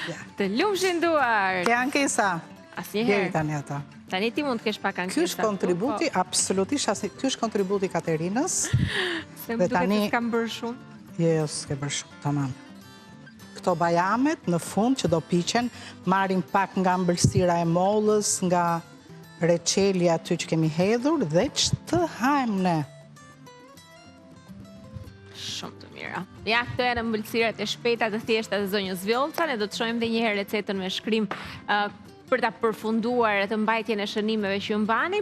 Speaker 2: Ja.
Speaker 1: Të lumshin duar.
Speaker 2: Ke ankesa?
Speaker 1: Asnjëherë.
Speaker 2: Tani ata.
Speaker 1: Tani ti mund të kesh pak ankesa.
Speaker 2: Ky është kontributi, absolutisht, ky është kontributi Katerinës.
Speaker 1: Se më duket se s'kam bërë shumë.
Speaker 2: Jo, s'ke bërë shumë, tamam. Këto bajamet në fund që do piqen, marrim pak nga mbëlsira e mollës, nga reçeli aty që kemi hedhur dhe ç'të hajmë ne.
Speaker 1: Shumë të mira. Ja, këto janë mbëlsirat e shpejta të thjeshta të zonjës Vjollca. Ne do të shohim edhe një herë recetën me shkrim për ta përfunduar të mbajtjen e shënimeve që mbani.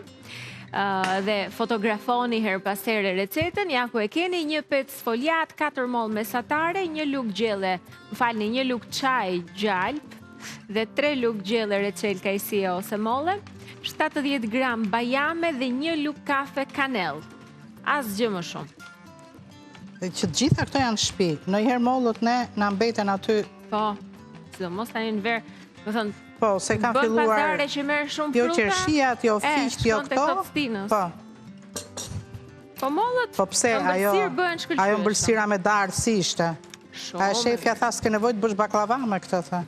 Speaker 1: Dhe fotografoni her pas here recetën. Ja ku e keni një pec foliat, 4 mollë mesatare, një lugë gjelle, një lugë çaj gjalp dhe 3 lugë gjelle reçel kajsie ose molle, 70 gram bajame dhe 1 lugë kafe kanell. Asgjë më shumë.
Speaker 2: Që të gjitha këto janë shtëpi. Ndonjëherë mollët ne na mbeten aty.
Speaker 1: Po, sidomos tani në ver, do thënë,
Speaker 2: po, se ka
Speaker 1: bën
Speaker 2: filluar.
Speaker 1: pazare që merr shumë
Speaker 2: Jo
Speaker 1: fruta.
Speaker 2: qershiat, jo fiqt, jo
Speaker 1: shkon tek
Speaker 2: këto.
Speaker 1: Kopstinës.
Speaker 2: Po.
Speaker 1: Po mollët.
Speaker 2: Po pse ajo mbëlsira me darë si ishte? A e shefja tha s'ke nevojë të bësh baklava me këtë tha.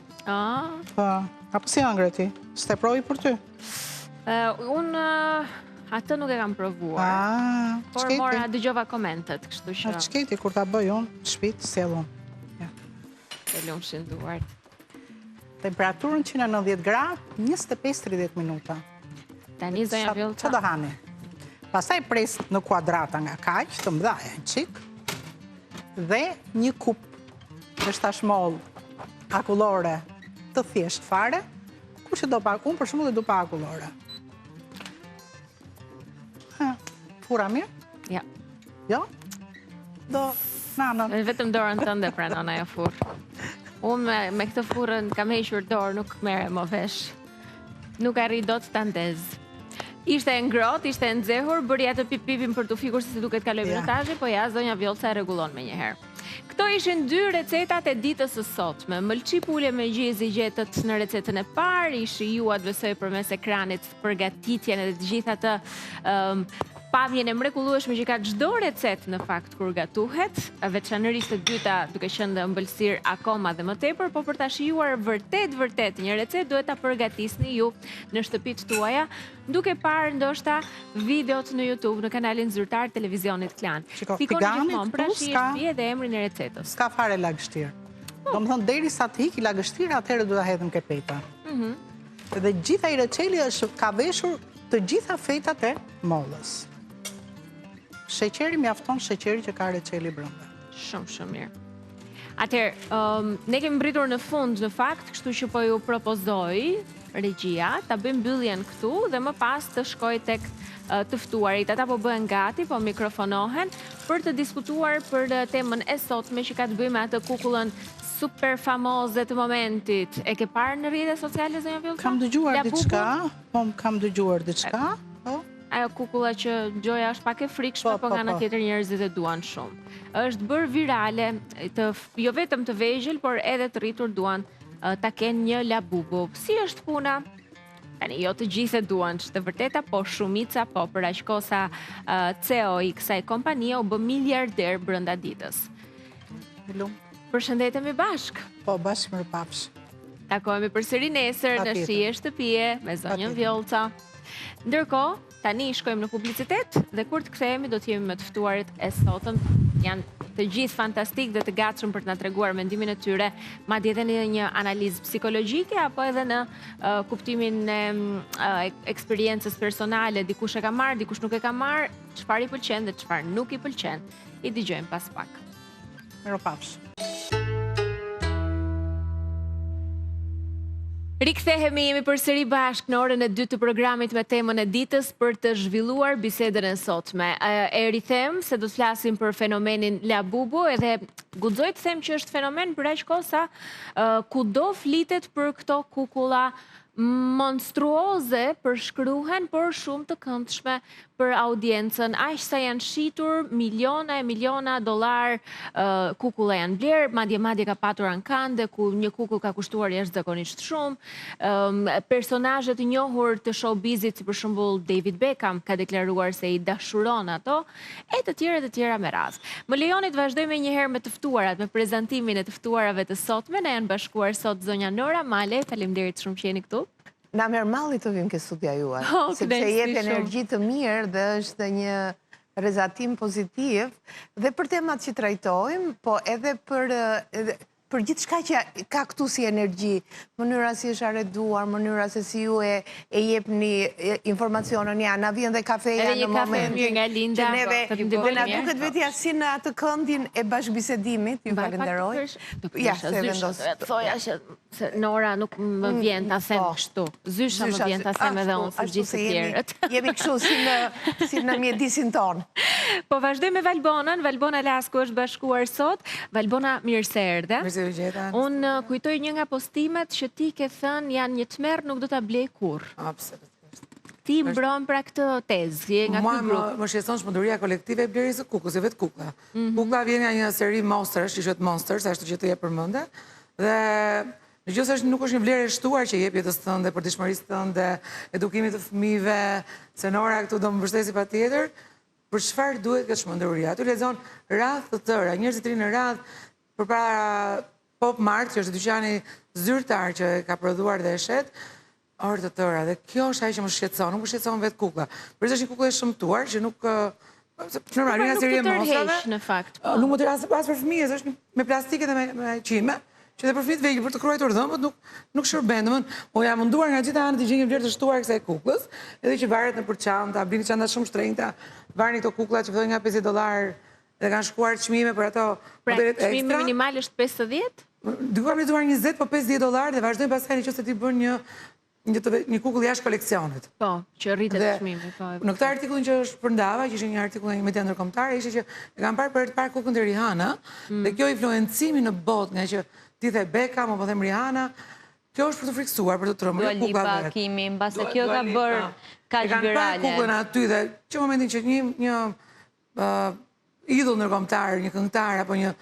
Speaker 2: Po. Apo si ëngre ti? S'te provi për ty?
Speaker 1: Unë atë nuk e kam provuar. Por mora dëgjova komentet, kështu që.
Speaker 2: Ç'keti kur ta bëj unë, shtëpit sjell unë.
Speaker 1: Të lumshin duart.
Speaker 2: Temperaturën 190 gradë, 25-30 minuta.
Speaker 1: Tani zonja Vjollca.
Speaker 2: Çfarë do hani? Pastaj pres në kuadrata nga kaq, të mëdha çik. Dhe një kup veshtash-moll akullore të thjesht fare. Kush e do pa, unë për shembull e do pa akullore. Fura mirë?
Speaker 1: Ja.
Speaker 2: Jo? Do, nanën.
Speaker 1: Vetëm dorën tënde pranon ajo furrë. Unë me këtë furrën kam hequr dorë, nuk merre më vesh. Nuk arri dot ta ndez. Ishte e ngrohtë, ishte e nxehur, bëri atë pip-pipin për të fikur se si duket kaloj minutazhi, po ja zonja Vjollca e rregullon më një herë. Këto ishin 2 recetat e ditës së sotme. Mëlçi pule me gjizi gjetët në recetën e parë, ishi ju atë besoj përmes ekranit përgatitjen e të gjitha të pamjen e mrekullueshme që ka çdo recet në fakt kur gatuhet, veçanërisht e dyta duke qenë ëmbëlsirë akoma dhe më tepër, po për ta shijuar vërtet një recet duhet ta përgatisni ju në shtëpitë tuaja, duke parë ndoshta videot në YouTube në kanalin zyrtar Televizionit Klan.
Speaker 2: Fikoni gjithmonë
Speaker 1: pra shihesh edhe emrin e recetës.
Speaker 2: S'ka fare lagështirë. Domethënë derisa të hiqi lagështira, atëherë duhet ta hedhim kepeta. Dhe gjitha i reçeli ka veshur të gjitha fetat e mollës. Sheqeri mjafton sheqeri që ka reçeli brenda.
Speaker 1: Shumë mirë. Atëherë, ne kemi mbritur në fund në fakt, kështu që po ju propozoj regjia ta bëjmë mbylljen këtu dhe më pas të shkoj tek të ftuarit. Ata po bëhen gati, po mikrofonohen për të diskutuar për temën e sotme që ka të bëjë me atë kukullën super famoze të momentit. E ke parë në rrjetet sociale zonja Vjollca?
Speaker 2: Kam dëgjuar diçka, po kam dëgjuar diçka.
Speaker 1: Ajo kukulla që gjoja është pak e frikshme, po nga ana tjetër njerëzit e duan shumë. Është bërë virale, jo vetëm të vegjël, por edhe të rritur duan ta kenë një labubu. Si është puna? Tani, jo të gjithë e duan, që të vërteta, po shumica, po për aq kohë sa CEO i kësaj kompanie u bë miliarder brenda ditës. Përshëndetemi bashkë.
Speaker 2: Po, bashkë mirë pafsh.
Speaker 1: Takohemi përsëri nesër në shije shtëpie me zonjën Vjollca. Ndërkohë, tani shkojmë në publicitet dhe kur të kthehemi do të jemi me të ftuarit e sotëm. Janë të gjithë fantastik dhe të gatshëm për të na treguar mendimin e tyre, madje edhe në një analizë psikologjike apo edhe në kuptimin e eksperiencës personale, dikush e ka marrë, dikush nuk e ka marrë, çfarë i pëlqen dhe çfarë nuk i pëlqen. I dëgjojmë pas pak.
Speaker 2: Mirupafsh.
Speaker 1: Rikthehemi, jemi përsëri bashkë në orën e 2 të programit me temën e ditës për të zhvilluar bisedën e sotme. E rithem se do të flasim për fenomenin labubu, edhe guxoj të them që është fenomen për aq kohë sa kudo flitet për këto kukulla monstruoze përshkruhen, por shumë të këndshme për audiencën, aq sa janë shitur miliona e miliona dollar kukulla janë bler, madje ka patur ankande ku një kukull ka kushtuar jashtëzakonisht shumë. Personazhe të njohur të showbizit, si për shembull David Beckham, ka deklaruar se i dashuron ato, e të tjera me radhë. Më lejoni të vazhdojmë një herë me të ftuarat, me prezantimin e të ftuarave të sotme. Na janë bashkuar sot zonja Nora Male, faleminderit shumë që jeni këtu.
Speaker 3: Na merr malli të vim ke studia juaj, sepse jep energji të mirë dhe është një rezatim pozitiv dhe për temat që trajtojmë, po edhe për gjithë shka që ka këtu si energji, mënyra si është arreduar, mënyra se si ju e jepni informacionën, ja, na vjen dhe kafeja në momentin që neve, dhe na duket vetja si në atë këndin e bashkëbisedimit, ju falenderoj.
Speaker 1: Ja, se vendos. Thoja që Nora nuk më vjen ta them kështu. Zysha më vjen ta them edhe unë, si gjithë të tjerët.
Speaker 3: Jemi kështu si në mjedisin tonë.
Speaker 1: Po vazhdoj me Valbonën. Valbona Lasku është bashkuar sot. Valbona, mirë se erdhe. Unë kujtoj një nga postimet që ti ke thënë janë një tmerr, nuk do ta blej kurrë.
Speaker 4: Absolutisht.
Speaker 1: Ti mbron pra këtë tezë, je nga ky grup.
Speaker 4: Më shqetëson shpëndoria kolektive e blerjes së kukullës, vetë kukla. Kukla vjen nga një seri Monsters, që quhet Monsters, ashtu që të jep përmendje. Dhe nëse nuk është një vlerë e shtuar që jep jetës tënde, përditshmërisë tënde, edukimit të fëmijëve, se Nora këtu do më mbështesi patjetër, për çfarë duhet këtë shpëndoria? Aty lexon radhë të tëra, njerëz të rinë radhë përpara Pop Mart, që është dyqani zyrtar që ka prodhuar dhe e shet, orë të tëra. Dhe kjo është ajo që më shqetëson, nuk më shqetëson vetë kukla. Përse është një kukull e shëmtuar që nuk normal,
Speaker 1: nuk të tërheq në fakt.
Speaker 4: Nuk më tërheq as për fëmijës, është me plastike dhe me qime, që dhe për fëmijët vegjël për të kruajtur dhëmbët nuk shërben. Po jam munduar nga gjitha anët të gjej një vlerë të shtuar kësaj kukullës, edhe që varet nëpër çanta, blini çanta shumë shtrenjta, varni këto kukulla që fillojnë nga $50 dhe kanë shkuar çmime për ato modelet ekstra.
Speaker 1: Çmimi minimal është 50?
Speaker 4: Duam të duar 20, po $50 dhe vazhdojmë pastaj nëse ti bën një kukull jashtë koleksionit.
Speaker 1: Po, që rritet çmimi, po.
Speaker 4: Në këtë artikullin që është përndava, që ishte një artikull nga një media ndërkombëtare, ishte që e kanë parë për të parë kukullin e Rihanna, dhe kjo influencimi në botë, nga që ti the Beckham apo them Rihanna, kjo është për të friksuar, për të trembur
Speaker 5: kukla vet. Kimi, mbase kjo ka bërë kaq virale.
Speaker 4: E kanë parë kukullin aty dhe që momentin që një idhull ndërkombëtar, një këngëtar apo një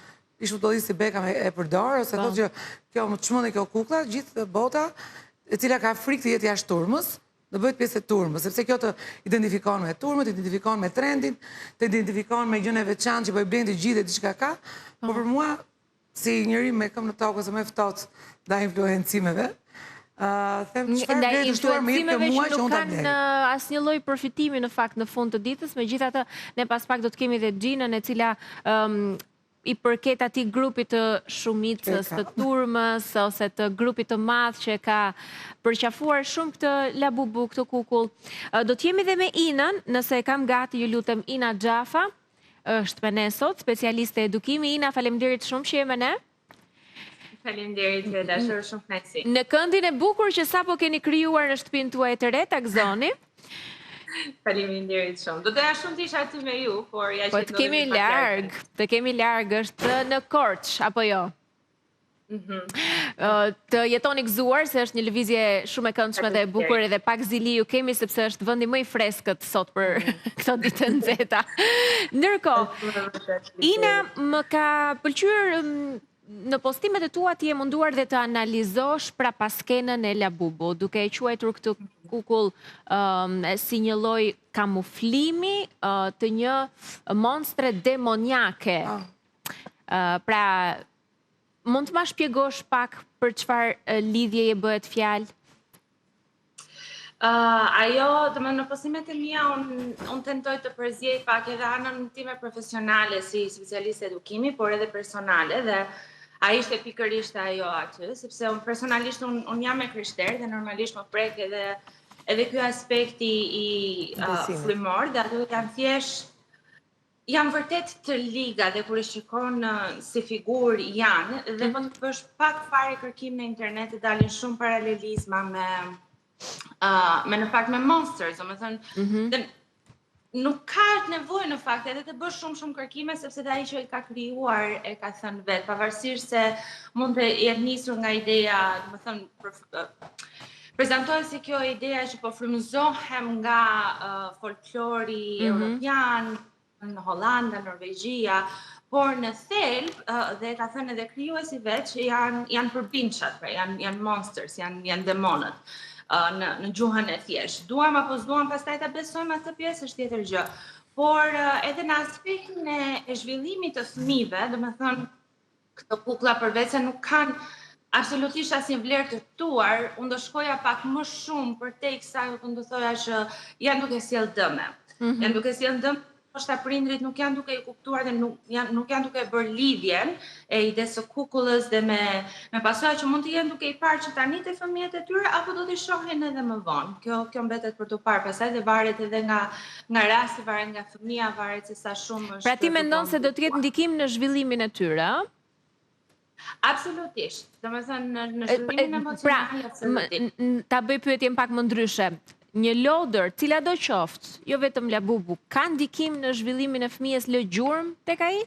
Speaker 4: ish futbollist si Beckham e përdor, ose thotë që kjo më çmendë kjo kuklla, gjithë bota e cila ka frikë të jetë jashtë turmës, do bëhet pjesë e turmës, sepse kjo të identifikon me turmën, të identifikon me trendin, të identifikon me gjën e veçantë që po i blen të gjithë diçka ka, por për mua si njëri me këmbë në tokë ose më ftohtë ndaj influencimeve, them çfarë vjen të shtuar më jep mua që unë ta blej.
Speaker 1: Kanë asnjë lloj përfitimi në fakt në fund të ditës, megjithatë ne pas pak do të kemi edhe Xhinën e cila i përket atij grupit të shumicës të turmës ose të grupit të madh që ka përqafuar shumë këtë labubu, këtë kukull. Do të jemi dhe me Inën, nëse e kam gati, ju lutem. Ina Xhafa është me ne sot, specialiste edukimi. Ina, faleminderit shumë që je me ne.
Speaker 6: Faleminderit, dashur, shumë kënaqësi.
Speaker 1: Në këndin e bukur që sapo keni krijuar në shtëpinë tuaj të re, ta gëzoni.
Speaker 6: Faleminderit shumë. Do doja shumë të isha aty me ju, por ja që
Speaker 1: të kemi larg, është në Korç, apo jo? Të jetoni gëzuar, se është një lëvizje shumë e këndshme dhe e bukur, edhe pak zili ju kemi, sepse është vendi më i freskët sot për këto ditë të nxehta. Ndërkohë, Ina, më ka pëlqyer në postimet e tua ti je munduar dhe të analizosh pra paskenën e Labubu, duke e quajtur këtë kukull si një lloj kamuflimi të një monstre demoniake. Pra, mund të ma shpjegosh pak për çfarë lidhjeje bëhet fjalë?
Speaker 6: Ajo, në postimet e mia, unë tentoj të përzjej pak edhe anën time profesionale si specialiste edukimi, por edhe personale, dhe a ishte pikërisht ajo aty, sepse unë personalisht unë jam e krishterë dhe normalisht më prek edhe ky aspekti i frymor, dhe ato janë vërtet të liga, dhe kur e shikon si figurë janë, dhe po të bësh pak fare kërkim në internet e dalin shumë paralelizma me në fakt me Monsters, do me thënë, nuk ka nevojë në fakt edhe të bësh shumë kërkime, sepse ai që e ka krijuar e ka thënë vetë, pavarësisht se mund të jetë nisur nga ideja, do me thënë, prezantohet si kjo ideja që po frymëzohem nga folklori europian, në Hollanda, Norvegjia, por në thelb, dhe ka thënë edhe krijuesi vet që janë përbindshat, pra janë monsters, janë demonët në gjuhën e thjeshtë. Duam apo s'duam pastaj ta besojmë atë pjesë është tjetër gjë. Por edhe në aspektin e zhvillimit të fëmijëve, domethënë këto kuklla përveç se nuk kanë absolutisht asnjë vlerë të shtuar, unë do shkoja pak më shumë përtej kësaj, unë do thoja që janë duke sjell dëme. Janë duke sjell dëm, ndoshta prindrit nuk janë duke i kuptuar dhe nuk janë duke bërë lidhjen e idesë së kukullës dhe me pasojat që mund të jenë duke i parë që tani te fëmijët e tyre apo do t'i shohin edhe më vonë. Kjo mbetet për të parë, pastaj dhe varet edhe nga rasti, varet nga fëmia, varet se sa shumë është.
Speaker 1: Pra ti mendon se do të ketë ndikim në zhvillimin e tyre, a?
Speaker 6: Absolutisht. Domethënë në zhvillimin emocional absolutisht.
Speaker 1: Ta bëj pyetjen pak më ndryshe. Një lodër, cila do qoftë, jo vetëm labubu, ka ndikim në zhvillimin e fëmijës lë gjurmë tek ai?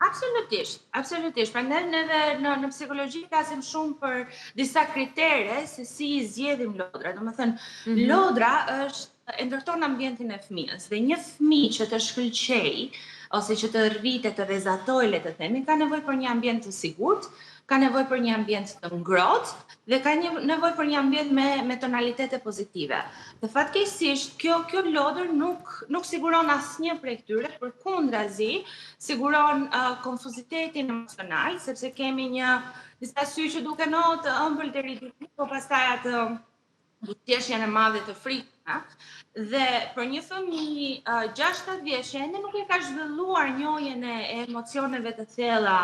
Speaker 6: Absolutisht, absolutisht. Prandaj edhe në psikologji flasim shumë për disa kritere se si i zgjedhim lodra. Domethënë, lodra e ndërton ambientin e fëmijës dhe një fëmijë që të shkëlqej ose që të rritet të rrezatojë, le të themi, ka nevojë për një ambient të sigurt, ka nevojë për një ambient të ngrohtë dhe ka nevojë për një ambient me tonalitete pozitive. Dhe fatkeqësisht kjo lodër nuk siguron asnjë prej këtyre, përkundrazi siguron konfuzitetin emocional, sepse kemi disa sy që duken të ëmbël deri diku, po pastaj atë butjeshen e madhe të frikshme. Dhe për një fëmijë 6-7 vjeçë ende nuk e ka zhvilluar njohjen e emocioneve të thella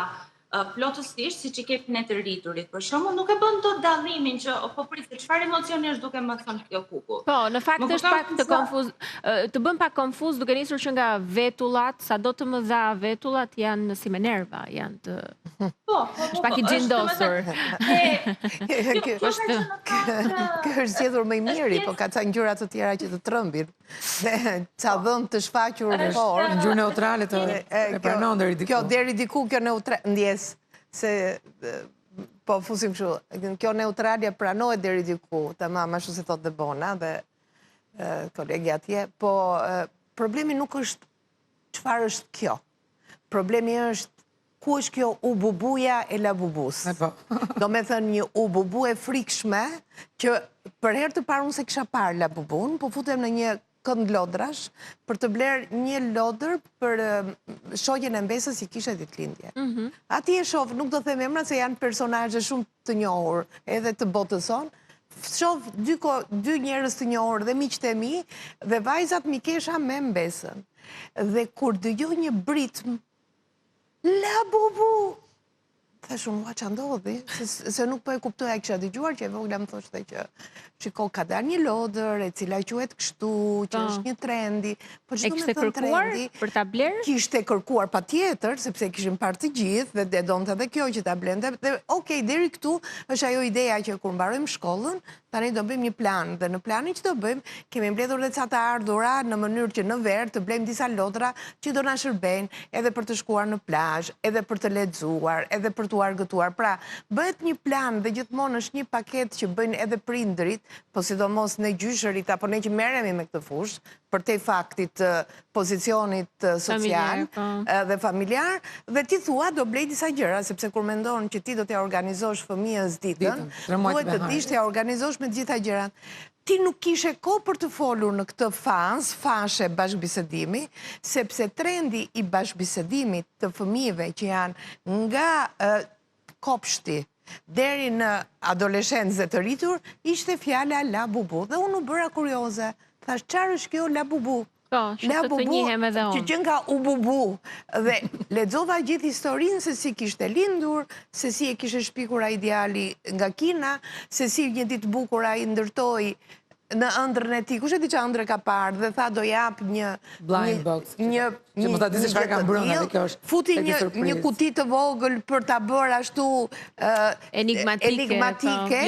Speaker 6: plotësisht siç i kemi ne të rriturit. Për shembull, nuk e bën dot dallimin që po prit çfarë emocioni është duke më thënë kjo kukull.
Speaker 1: Po, në fakt është pak të bën pak konfuz duke nisur që nga vetullat, sado të mëdha vetullat janë si me nerva, janë të është pak i gjindosur.
Speaker 3: Kjo është zgjedhur më i miri, po ka ca ngjyra të tjera që të trëmbin. Dhe ca dhëmë të shfaqur në forë.
Speaker 4: Ngjyrë neutrale të pranon deri diku.
Speaker 3: Kjo deri diku, kjo neutrale, ndjes se po fusim kështu, kjo neutralja pranohet deri diku, tamam, ashtu se thot dhe Bona dhe kolegi atje, po problemi nuk është çfarë është kjo. Problemi është ku është kjo ububuja e labubus. Do me thënë një ububu e frikshme, që për herë të parë unë se kisha parë labubun, po futem në një kënd lodrash për të blerë një lodër për shoqen e mbesës që kishe ditëlindje. Ati e shoh, nuk do them emra se janë personazhe shumë të njohur edhe të botës sonë. Shoh dy njerëz të njohur dhe miqtë e mi dhe vajzat mi kesha me mbesën. Dhe kur dëgjoj një britm, labubu! Thash unë, ua që ndodhi, se nuk po e kuptoja, kisha dëgjuar që e vogla më thoshte që shiko, ka dar një lodër, e cila quhet kështu, që është një trendi.
Speaker 1: E kishte kërkuar për ta blerë?
Speaker 3: Kishte kërkuar patjetër, sepse kishim parë të gjithë dhe donte edhe kjo që ta blende. Dhe okej, deri këtu është ajo ideja që kur mbarojmë shkollën, tani do bëjmë një plan dhe në planin që do bëjmë, kemi mbledhur dhe ca të ardhura në mënyrë që në verë të blejmë disa lodra që do na shërbejnë edhe për të shkuar në plazh, edhe për të lexuar, edhe për të argëtuar. Pra, bëhet një plan dhe gjithmonë është një paketë që bëjnë edhe prindrit, po sidomos ne gjyshërit apo ne që merremi me këtë fushë, për te faktit të pozicionit social dhe familjar, dhe ti thua do blej disa gjëra, sepse kur mendon që ti do t'ja organizosh fëmijës ditën, duhet të dish t'ja organizosh me gjitha gjërat. Ti nuk kishe kohë për të folur në këtë fashe bashkëbisedimi, sepse trendi i bashkëbisedimit të fëmijëve që janë nga kopshti deri në adoleshencë të rritur, ishte fjala la bubu. Dhe unë u bëra kurioze. Thash, qarë është kjo la bubu?
Speaker 1: La bubu,
Speaker 3: që që nga u bubu. Dhe lexova gjithë historinë se si kishte lindur, se si e kishe shpikur a ideali nga kina, se si një ditë bukur a i ndërtoi në ëndrën e tij, kush e di çfarë ëndre ka parë dhe tha do jap një
Speaker 4: blind box. Që mos ta di se çfarë ka brenda, dhe kjo është.
Speaker 3: Futi një kuti të vogël për ta bërë ashtu enigmatike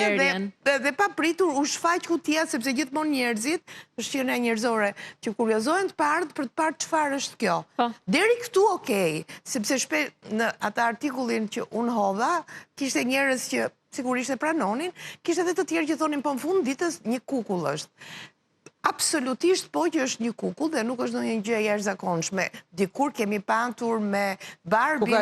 Speaker 3: dhe pa pritur u shfaq kutia, sepse gjithmonë njerëzit, është qenia njerëzore, që kuriozohen të parë për të parë çfarë është kjo. Deri këtu okej, sepse shpesh në atë artikullin që unë hodha, kishte njerëz që sigurisht e pranonin, kishte edhe të tjerë që thonin po në fund ditës një kukull është. Absolutisht po që është një kukull dhe nuk është ndonjë gjë jashtëzakonshme. Dikur kemi patur me Barbin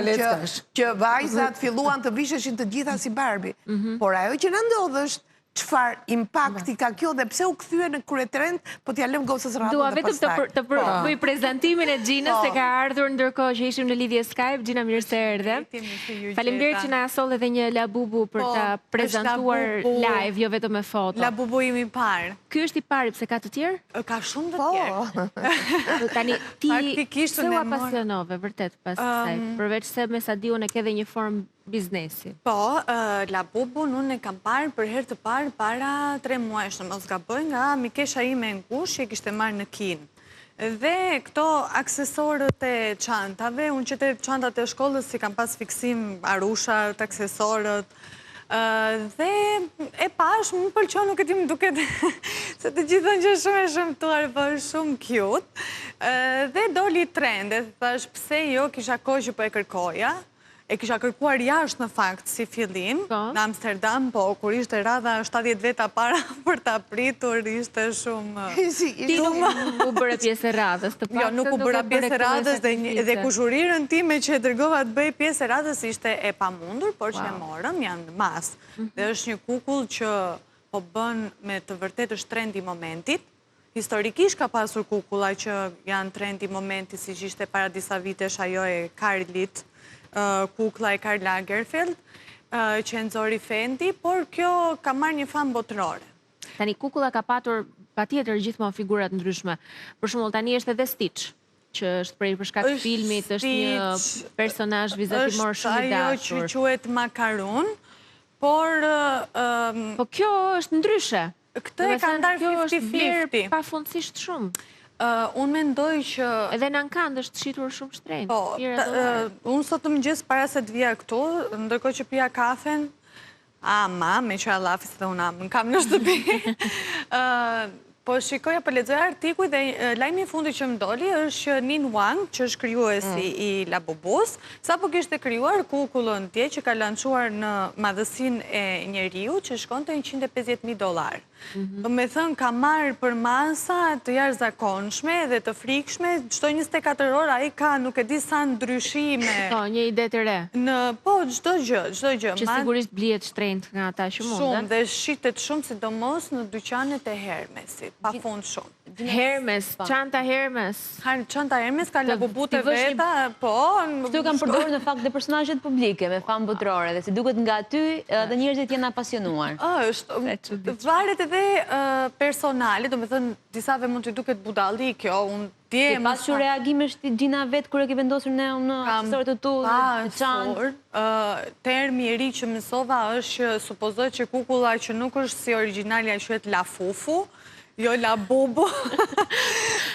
Speaker 3: që vajzat filluan të visheshin të gjitha si Barbie. Por ajo që na ndodh është çfarë impakti ka kjo dhe pse u kthye në kryetrend, po t'ja lëm gocës radhën dhe pastaj.
Speaker 1: Dua vetëm të bëj prezantimin e Gjinës se ka ardhur ndërkohë që ishim në lidhje Skype. Gjina, mirë se erdhe. Faleminderit që na solli edhe një labubu për ta prezantuar live, jo vetëm me foto.
Speaker 7: Labubu im i parë.
Speaker 1: Ky është i pari, pse ka të tjerë?
Speaker 7: Ka shumë të tjerë.
Speaker 1: Tani ti se u apasionove vërtet pas kësaj, përveç se me sa di unë e ke dhe një formë biznesi.
Speaker 7: Po, Labubun unë e kam parë për herë të parë para 3 muajsh, në mos gaboj, nga mikesha ime në kush që kishte marrë në Kinë. Dhe këto aksesorët e çantave, unë që te çantat e shkollës si kam pas fiksim arushat, aksesorët, dhe e pash, më pëlqon, nuk e ti më duket se të gjithën që shumë e shëmtuar, po shumë cute. Dhe doli trend, dhe thash pse jo, kisha kohë që po e kërkoja. E kisha kërkuar jashtë në fakt si fillim, në Amsterdam, po kur ishte radha 70 veta para për ta pritur, ishte shumë...
Speaker 1: Ti nuk u bëre pjesë e radhës, të pak
Speaker 7: jo, nuk u bëra pjesë e radhës dhe kushuriren time që e dërgova të bëj pjesë e radhës ishte e pamundur, por që e morëm, janë mas. Dhe është një kukull që po bën me të vërtet është trend i momentit. Historikisht ka pasur kukulla që janë trend i momentit, si që ishte para disa vitesh ajo e Karlit, kukla e Karl Lagerfeld, që e nxori Fendi, por kjo ka marrë një famë botërore.
Speaker 1: Tani kukulla ka patur patjetër gjithmonë figurat ndryshme. Për shembull tani është edhe Stitch, që është prej për shkak të filmit, është një personazh vizatimor shumë i dashur.
Speaker 7: Është ajo që quhet Makarun, por
Speaker 1: po kjo është ndryshe.
Speaker 7: Këtë e ka ndarë 50-50.
Speaker 1: Kjo është vlerë pafundësisht shumë.
Speaker 7: Unë mendoj që...
Speaker 1: Edhe në Ankand është shitur shumë shtrenjtë.
Speaker 7: Po, unë sot të mëngjes para se të vija këtu, ndërkohë që pija kafen, me që allafis dhe unë amën kam në shtëpi. Po shikoja për lexoja artikuj dhe lajmi i fundit që më doli është që Nin Wang, që është krijuesi i Labubus, sapo kishte krijuar kukullën tje që ka lançuar në madhësinë e njeriu që shkonte $150,000. Do me thënë, ka marrë për masa të jashtëzakonshme dhe të frikshme, çdo 24 orë ai ka nuk e di sa ndryshime.
Speaker 1: Po, një ide të re.
Speaker 7: Po, çdo gjë.
Speaker 1: Që sigurisht blihet shtrenjtë nga ata që mund.
Speaker 7: Shumë, dhe shitet shumë, sidomos në dyqanet e Hermesit, pafund shumë.
Speaker 1: Hermes, çanta Hermes.
Speaker 7: Çanta Hermes ka labubut e veta, po...
Speaker 5: Këtu kam përdorur në fakt dhe personazhet publike me famë botërore dhe si duket nga aty dhe njerëzit janë apasionuar.
Speaker 7: Varet edhe personale, do me thënë, disave mund të duket budalli kjo, unë dje...
Speaker 5: Ke pasur reagimesh ti Gjina vetë kërë ke vendosur në aksesorët të tu, në çantë?
Speaker 7: Termi i ri që mësova është që supozoj që kukulla që nuk është si origjinalja quhet Lafufu, jo Labubu.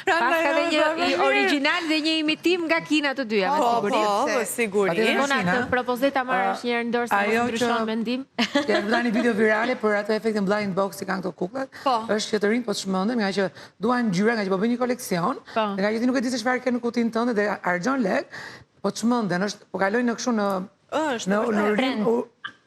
Speaker 1: Paska dhe një original dhe një imitim nga Kina të dyja, me sigurisht.
Speaker 7: Po, sigurisht.
Speaker 1: Mona, të propozita marrë është njërë ndërë se më ndryshon mendim.
Speaker 4: Ja përda një video virale për ato efektin blind box si kanë këto kuklat, është që të rinë po të shmëndëm, nga që duan gjyra, nga që po bëj një koleksion, nga që ti nuk e di se çfarë ke në kutinë tënde dhe argjon lek, po të shmëndën, po kalojnë në kështu në rinë,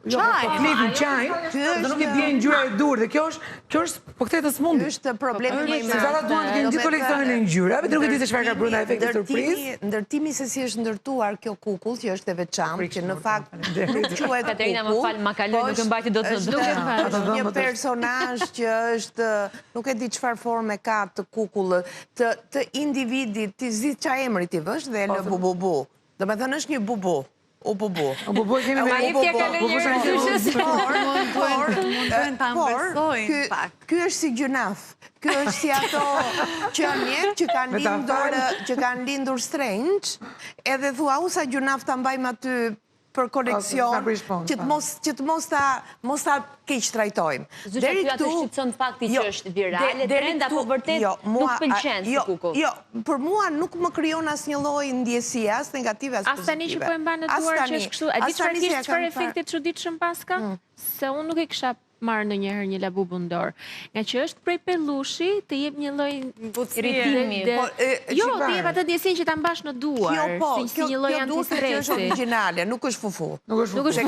Speaker 4: klipin qaj, dhe nuk i bjen gjyra e dur, dhe kjo është po këthe të smundi.
Speaker 3: Është problemi më i madh.
Speaker 4: Se zara duan të kenë gjithë koleksionin e ngjyrave, dhe nuk e di se çfarë ka brenda efekti surprizë.
Speaker 3: Ndërtimi se si është ndërtuar kjo kukull, që është e veçantë, që në fakt nuk quhet
Speaker 5: Katerina, më fal, ma kaloj, nuk e mbajti dot në dorë.
Speaker 3: Një personazh që është, nuk e di çfarë forme ka të kukullës, të individit, ti zi çfarë emri ti vësh dhe lë bubu. Domethënë është një bubu. O bubu.
Speaker 4: O bubu kemi me
Speaker 3: Ky është si gjynaf. Ky është si ato qeniet që kanë lindur strange, edhe thua u sa gjynaf ta mbajmë aty për koleksion, që të mos ta keq trajtojmë.
Speaker 5: Deri këtu atë shqetëson fakti që është virale, trend apo vërtet nuk pëlqen si kukull?
Speaker 3: Jo, për mua nuk më krijon asnjë lloj ndjesie, as negative as pozitive.
Speaker 1: As tani që po e mban në duar që është kështu, a di çfarë efekti çuditshëm paska? se unë nuk e kisha marrë ndonjëherë një labubu në dorë. Nga që është prej pellushi, të jep një lloj
Speaker 5: Irritimi.
Speaker 1: Jo, të jep atë ndjesinë që ta mbash në duar, si një lloj
Speaker 3: antistresi. Kjo është origjinale, nuk është fufu.
Speaker 4: Nuk është fufu.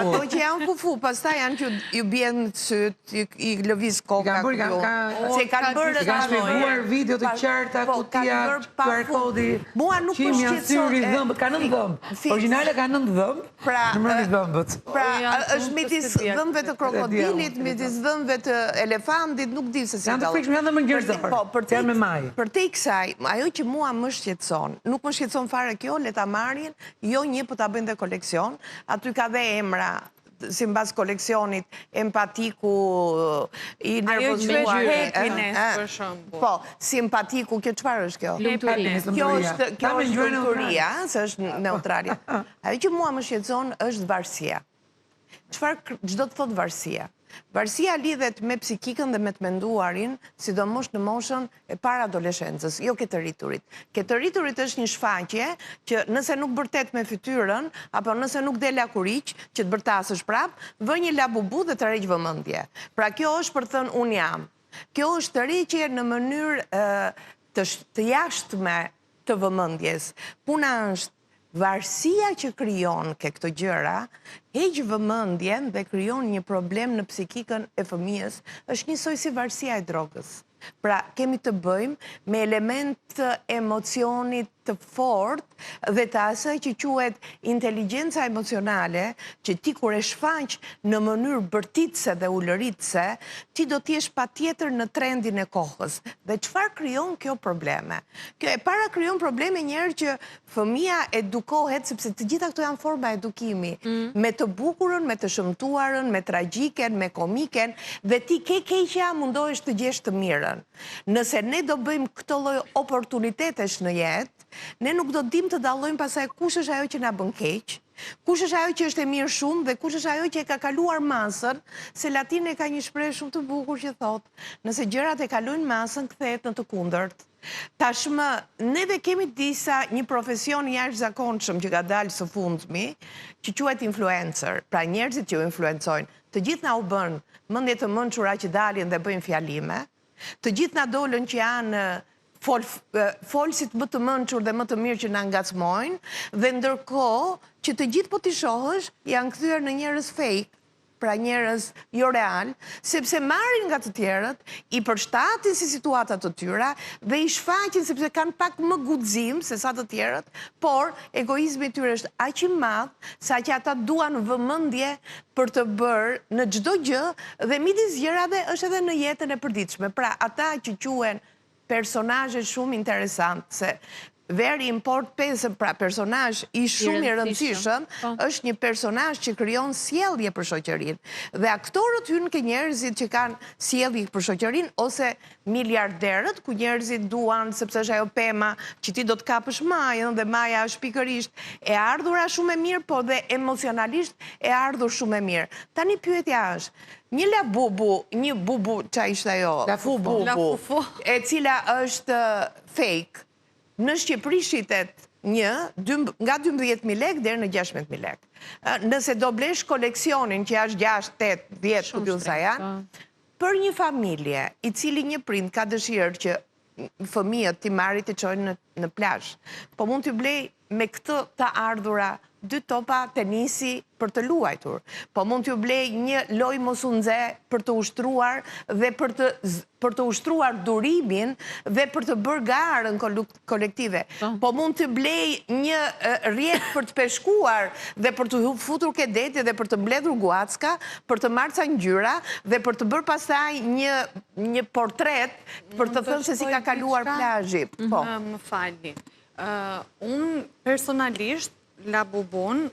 Speaker 3: Ato që janë fufu, pastaj janë që ju bjen syt, i lëviz koka. Se kanë bërë
Speaker 4: kanë shpjeguar video të qarta, kutia, QR kodi.
Speaker 3: Mua nuk më
Speaker 4: shqetëson. Ka 9 dhëmb. Origjinale ka 9 dhëmb. Numëroni dhëmbët.
Speaker 3: Pra, është midis dhëmbëve të krokodilit, midis dhëmbëve të elefantit, nuk di se si
Speaker 4: janë të frikshme, janë dhe më ngjërzor. Janë me maj.
Speaker 3: Për te i kësaj, ajo që mua më shqetëson, nuk më shqetëson fare kjo, le ta marrin, jo një po ta bëjnë dhe koleksion, aty ka dhe emra, si mbas koleksionit, empatiku, i nervozuar.
Speaker 7: Happiness, për shembull.
Speaker 3: Po, simpatiku, kjo çfarë është kjo? Kjo është lumturia, se është neutralja. Ajo që mua më shqetëson është varësia. Çfarë çdo të thotë varësia? Varësia lidhet me psikikën dhe me të menduarin, sidomos në moshën e para adoleshencës, jo ke të rriturit. Ke të rriturit është një shfaqje që nëse nuk bërtet me fytyrën, apo nëse nuk del akuriq, që të bërtasësh prap, vë një labubu dhe të rreq vëmendje. Pra kjo është për thënë unë jam. Kjo është të rreqje në mënyrë të jashtme të vëmendjes. Puna është varësia që krijon ke këto gjëra, heq vëmendjen dhe krijon një problem në psikikën e fëmijës, është njësoj si varësia e drogës. Pra, kemi të bëjmë me element të emocionit të fort dhe të asaj që quhet inteligjenca emocionale, që ti kur e shfaq në mënyrë bërtitse dhe ulëritse, ti do t'jesh patjetër në trendin e kohës. Dhe çfarë krijon kjo probleme? Kjo e para krijon probleme njerë që fëmia edukohet, sepse të gjitha këto janë forma edukimi, me të bukurën, me të shëmtuarën, me tragjiken, me komiken, dhe ti ke keqja mundohesh të gjesh të mirën. Nëse ne do bëjmë këto lloj oportunitetesh në jetë, ne nuk do dim të dallojmë pasaj kush është ajo që na bën keq, kush është ajo që është e mirë shumë dhe kush është ajo që e ka kaluar masën, se latini ka një shprehje shumë të bukur që thotë, nëse gjërat e kalojnë masën, kthehet në të kundërt. Tashmë, neve kemi një profesion jashtëzakonshëm që ka dalë së fundmi, që quhet influencer, pra njerëzit që u influencojnë. Të gjithë na u bën mendje të mençura që dalin dhe bëjnë fjalime, të gjithë na dolën që janë folësit më të mençur dhe më të mirë që na ngacmojnë, dhe ndërkohë që të gjithë po t'i shohësh janë kthyer në njerëz fake, pra njerëz jo real, sepse marrin nga të tjerët, i përshtatin si situata të tyra dhe i shfaqin sepse kanë pak më guxim se sa të tjerët, por egoizmi i tyre është aq i madh sa që ata duan vëmendje për të bërë në çdo gjë dhe midis gjërave është edhe në jetën e përditshme. Pra ata që quhen personazhe shumë interesant, se very import pesë, pra personazh i shumë i rëndësishëm, është një personazh që krijon sjellje për shoqërinë. Dhe aktorët hyn ke njerëzit që kanë sjellje për shoqërinë, ose miliarderët, ku njerëzit duan, sepse është ajo pema që ti do të kapësh majën, dhe maja është pikërisht e ardhura shumë e mirë, po dhe emocionalisht e ardhur shumë e mirë. Tani pyetja është, një labubu, një bubu, qa ishte ajo? Lafubu, e cila është fake, në Shqipëri shitet nga 12.000 lek deri në 16.000 lek. Nëse do blesh koleksionin që është 6, 8, 10, ku diun sa janë, për një familje i cili një prind ka dëshirë që fëmijët t'i marri t'i çojnë në plazh, po mund t'ju blej me këtë të ardhura 2 topa tenisi për të luajtur, po mund t'ju blej një loj mos u nxe për të ushtruar dhe për të ushtruar durimin dhe për të bërë garën kolektive, po mund t'ju blej një rrjet për të peshkuar dhe për të futur ke deti dhe për të mbledhur guacka, për të marrë ca ngjyra dhe për të bërë pastaj një portret për të thënë se si ka kaluar plazhi.
Speaker 7: Më falni. Unë personalisht labubun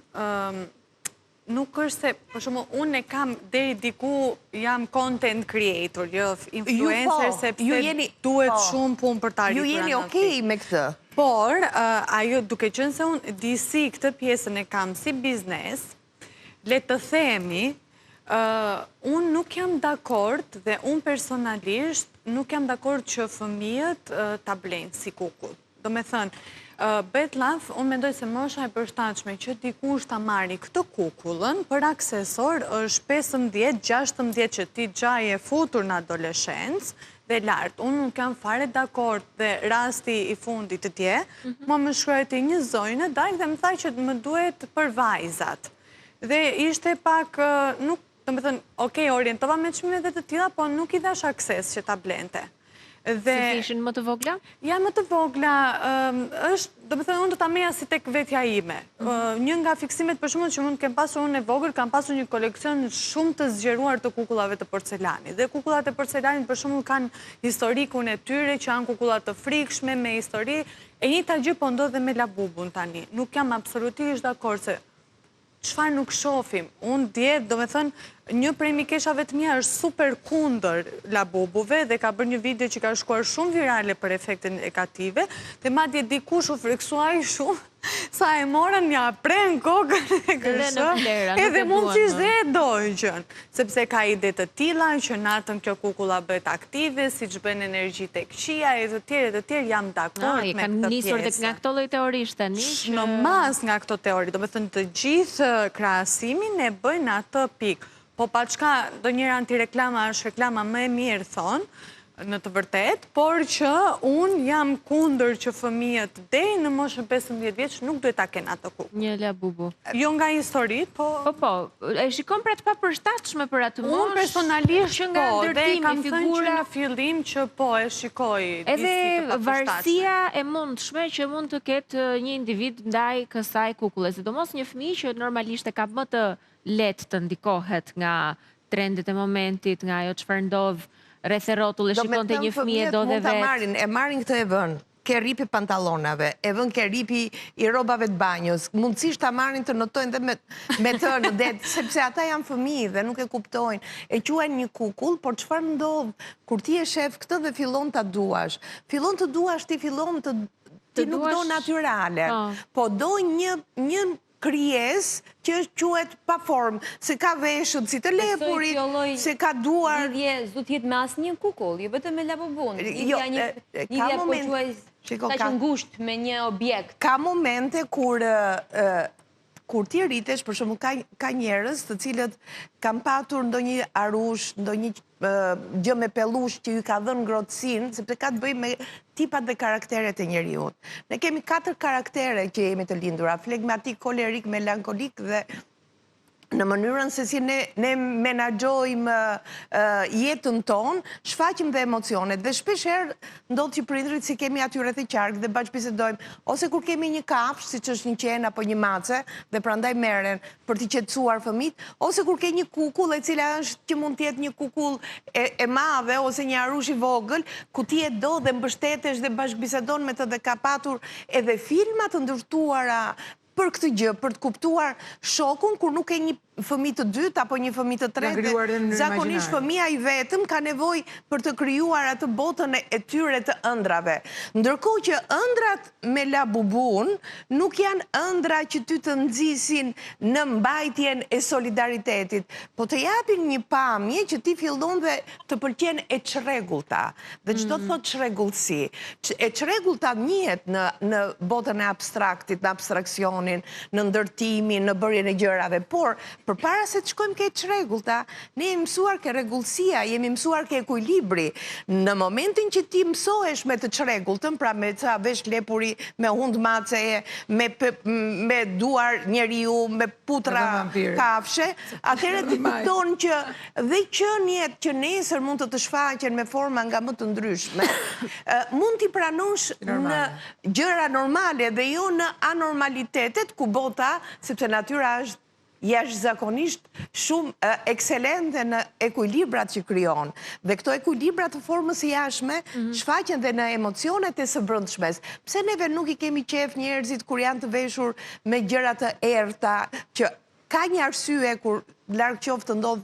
Speaker 7: nuk është se, për shumë, unë e kam deri diku jam content creator, jo influencer, sepse duhet shumë punë për ta
Speaker 3: Ju jeni okej me këtë?
Speaker 7: Por, ajo duke qenë se unë disi këtë pjesën e kam si biznes, le të themi, unë nuk jam dakord dhe unë personalisht nuk jam dakord që fëmijët ta blenë si kukut. Do me thënë, Betlaf, unë mendoj se mosha e përshtatshme që dikush ta marri këtë kukullën për aksesor është 15-16 që ti gjaj e futur në adoleshencë dhe lartë. Unë nuk kam fare dakord dhe rasti i fundit të tje, më shkruajti një zonjë në dalë dhe më thaj që më duhet për vajzat. Dhe ishte pak, nuk, të më thënë, okej, orientova me çmimet dhe të tilla, po nuk i dhash akses që ta blente.
Speaker 1: Se ishin më të vogla?
Speaker 7: Ja, më të vogla, është, do më thënë, unë do ta meja si tek vetja ime. Një nga fiksimet për shumë që mund kem pasur unë e vogël, kam pasur një koleksion shumë të zgjeruar të kukullave të porcelanit. Dhe kukullat e porcelanit për shumë kanë historikun e tyre, që janë kukullat të frikshme, me histori, e një të gjë po ndodhe me Labubun tani. Nuk jam absolutisht dakord se çfarë nuk shohim. Unë dje, do me thënë, një prej mikeshave të mia është super kundër Labubuve dhe ka bërë një video që ka shkuar shumë virale për efektin negative, dhe madje dikush u friksuaj shumë sa e morën ja pren kokën e kërshë, edhe mund që dhe dojgjën, sepse ka ide të tilla që natën kjo kukulla bëhet aktive, si që bën energji tek qia, e të tjerë jam dakord me këtë pjesë.
Speaker 1: Kanë nisur dhe nga këto lloj teorish tani?
Speaker 7: Në mas nga këto teori, do me thënë të gjithë krahasimin e bëjnë atë pikë. Po pa qka do njëra antireklama është reklama më e mirë thonë, në të vërtet, por që unë jam kundër që fëmijët deri në moshën 15 vjeç nuk duhet ta kenë atë kukull.
Speaker 1: Një Labubu.
Speaker 7: Jo nga historit, po...
Speaker 1: Po, e shikon pra të papërshtatshme për atë moshë?
Speaker 7: Unë personalisht
Speaker 1: po,
Speaker 7: dhe kam thënë që në fillim që po e shikoj
Speaker 1: edhe varësia e mundshme që mund të ketë një individ ndaj kësaj kukulle, sidomos një fëmijë që normalisht e ka më të lehtë të ndikohet nga trendet e momentit, nga ajo çfarë ndodh rreth e rrotull, e shikon të një fëmijë do dhe vetë.
Speaker 3: E marrin këtë e vën, ke ripi pantallonave, e vën ke ripi i rrobave të banjos, mundësisht ta marrin të notojnë dhe me të në det, sepse ata janë fëmijë dhe nuk e kuptojnë. E quajnë një kukull, por çfarë ndodh kur ti e shef këtë dhe fillon ta duash? Fillon të duash, ti fillon ti nuk do natyrale, po do një krijes që quhet pa formë, se ka veshët si të lepurit, se ka duar...
Speaker 5: Lidhje zdo t'jetë me asë një kukull, jo vetëm me Labubun. Lidhja po quaj ta që ngusht me një objekt.
Speaker 3: Ka momente kur ti rritesh, për shumë ka njerëz të cilët kam patur ndonjë arush, ndonjë gjë me pellush që ju ka dhënë ngrohtësinë, sepse ka të bëjë me tipat dhe karakteret e njeriut. Ne kemi 4 karaktere që jemi të lindura, flegmatik, kolerik, melankolik dhe në mënyrën se si ne menaxhojmë jetën tonë, shfaqim dhe emocionet. Dhe shpeshherë ndodh që prindrit si kemi aty rreth e qark dhe bashkëbisedojmë, ose kur kemi një kafshë, siç është një qen apo një mace, dhe prandaj merren për t'i qetësuar fëmijët, ose kur ke një kukull e cila është që mund të jetë një kukull e madhe ose një arush i vogël, ku ti e do dhe mbështetesh dhe bashkëbisedon me të dhe ka patur edhe filma të ndërtuara për këtë gjë, për të kuptuar shokun kur nuk e një fëmijë të dytë apo një fëmijë të tretë. Zakonisht fëmia i vetëm ka nevojë për të krijuar atë botën e tyre të ëndrave. Ndërkohë që ëndrat me Labubun nuk janë ëndra që ty të nxisin në mbajtjen e solidaritetit, po të japin një pamje që ti fillon dhe të pëlqen e çrregullta. Dhe çdo të thotë çrregullsi. E çrregullta njihet në botën e abstraktit, në abstraksionin, në ndërtimin, në bërjen e gjërave, por përpara se të shkojmë ke çrregullta, ne jemi mësuar ke rregullësia, jemi mësuar ke ekuilibri. Në momentin që ti mësohesh me të çrregulltën, pra me ca vesh lepuri, me hund mace, me duar njeriu, me putra kafshe, atëherë ti kupton që dhe qeniet që nesër mund të shfaqen me forma nga më të ndryshme, mund t'i pranosh në gjëra normale dhe jo në anormalitetet ku bota, sepse natyra është jashtëzakonisht shumë ekselente në ekuilibrat që krijon. Dhe këto ekuilibra të formës së jashtme shfaqen dhe në emocionet e së brendshmes. Pse neve nuk i kemi qef njerëzit kur janë të veshur me gjëra të errta, që ka një arsye kur larg qoftë të ndodh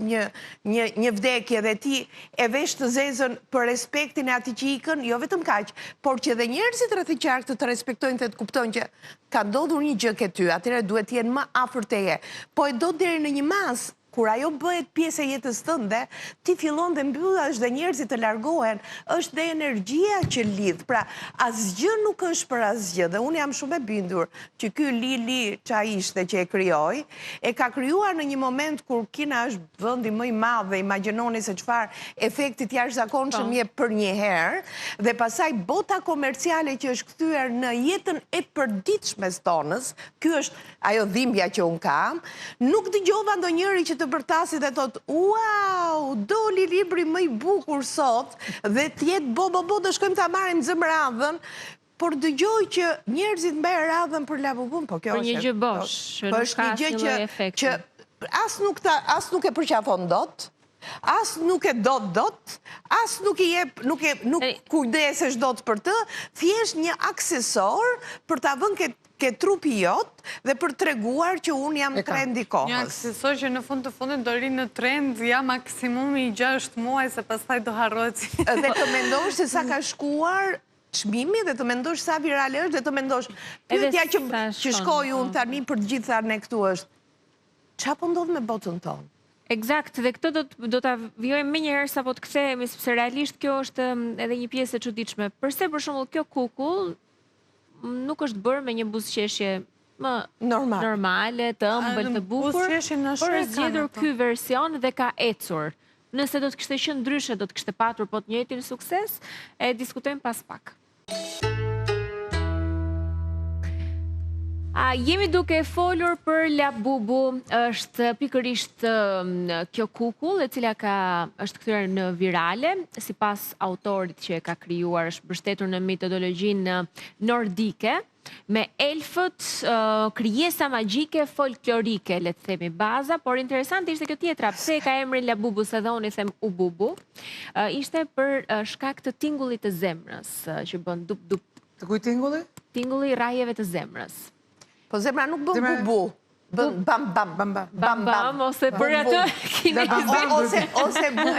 Speaker 3: një vdekje dhe ti e vesh të zezën për respektin e atij që ikën, jo vetëm kaq, por që dhe njerëzit rreth e qark të respektojnë dhe të kuptojnë që ka ndodhur një gjë ke ty, atëherë duhet të jenë më afër teje. Po e do deri në një mas kur ajo bëhet pjesë e jetës tënde, ti fillon dhe mbyllesh dhe njerëzit të largohen, është dhe energjia që lidh. Pra, asgjë nuk është për asgjë, dhe unë jam shumë e bindur që ky Lili qa ishte që e krijoi, e ka krijuar në një moment kur Kina është vendi më i madh dhe imagjinoni se çfarë efektit jashtëzakonshëm jep për një herë, dhe pastaj bota komerciale që është kthyer në jetën e përditshme tonës, ky është ajo dhimbja që unë kam, nuk dëgjova ndonjëri që të bërtasi dhe thotë, wow, doli libri më i bukur sot, dhe tjetë bo, do shkojmë ta marrim zëmradhën, por dëgjoj që njerëzit mbajnë radhën për lavabun, po kjo
Speaker 1: është... Për një gjë bosh, që nuk ka asnjë lloj efekti.
Speaker 3: As nuk e përqafon dot, as nuk e dot, as nuk kujdesesh dot për të, thjesht një aksesor për ta vënë ke trupi jot dhe për treguar që unë jam trendi kohës.
Speaker 7: Një aksesor që në fund të fundit do rinë në trend, ja maksimumi i 6 muaj, se pastaj do harrohet.
Speaker 3: Dhe të mendosh se sa ka shkuar çmimi, dhe të mendosh sa virale është, dhe të mendosh pyetja që shkoj unë tani për të gjitha ne këtu është, çfarë po ndodh me botën tonë?
Speaker 1: Eksakt, dhe këtë do ta vjojmë më njëherë sa po të kthehemi, sepse realisht kjo është edhe një pjesë e çuditshme. Përse për shembull kjo kukull nuk është bërë me një buzëqeshje më normale, të ëmbël, të bukur, por është zgjedhur ky version dhe ka ecur. Nëse do të kishte qenë ndryshe, do të kishte patur po të njëjtin sukses, e diskutojmë pas pak. Jemi duke folur për Labubu, është pikërisht kjo kukull e cila është kthyer në virale, sipas autorit që e ka krijuar, është mbështetur në metodologjinë nordike, me elfët, krijesa magjike folklorike, le të themi baza, por interesante ishte kjo tjetra, pse ka emrin Labubu, se dhe unë i them Ububu, ishte për shkak të tingullit të zemrës, që bën dup dup.
Speaker 4: Të kuj tingulli?
Speaker 1: Tingulli i rajeve të zemrës.
Speaker 3: Po zemra nuk bën bubu, bën bam bam.
Speaker 1: Bam bam, ose për atë kinezisë.
Speaker 3: Ose bubu,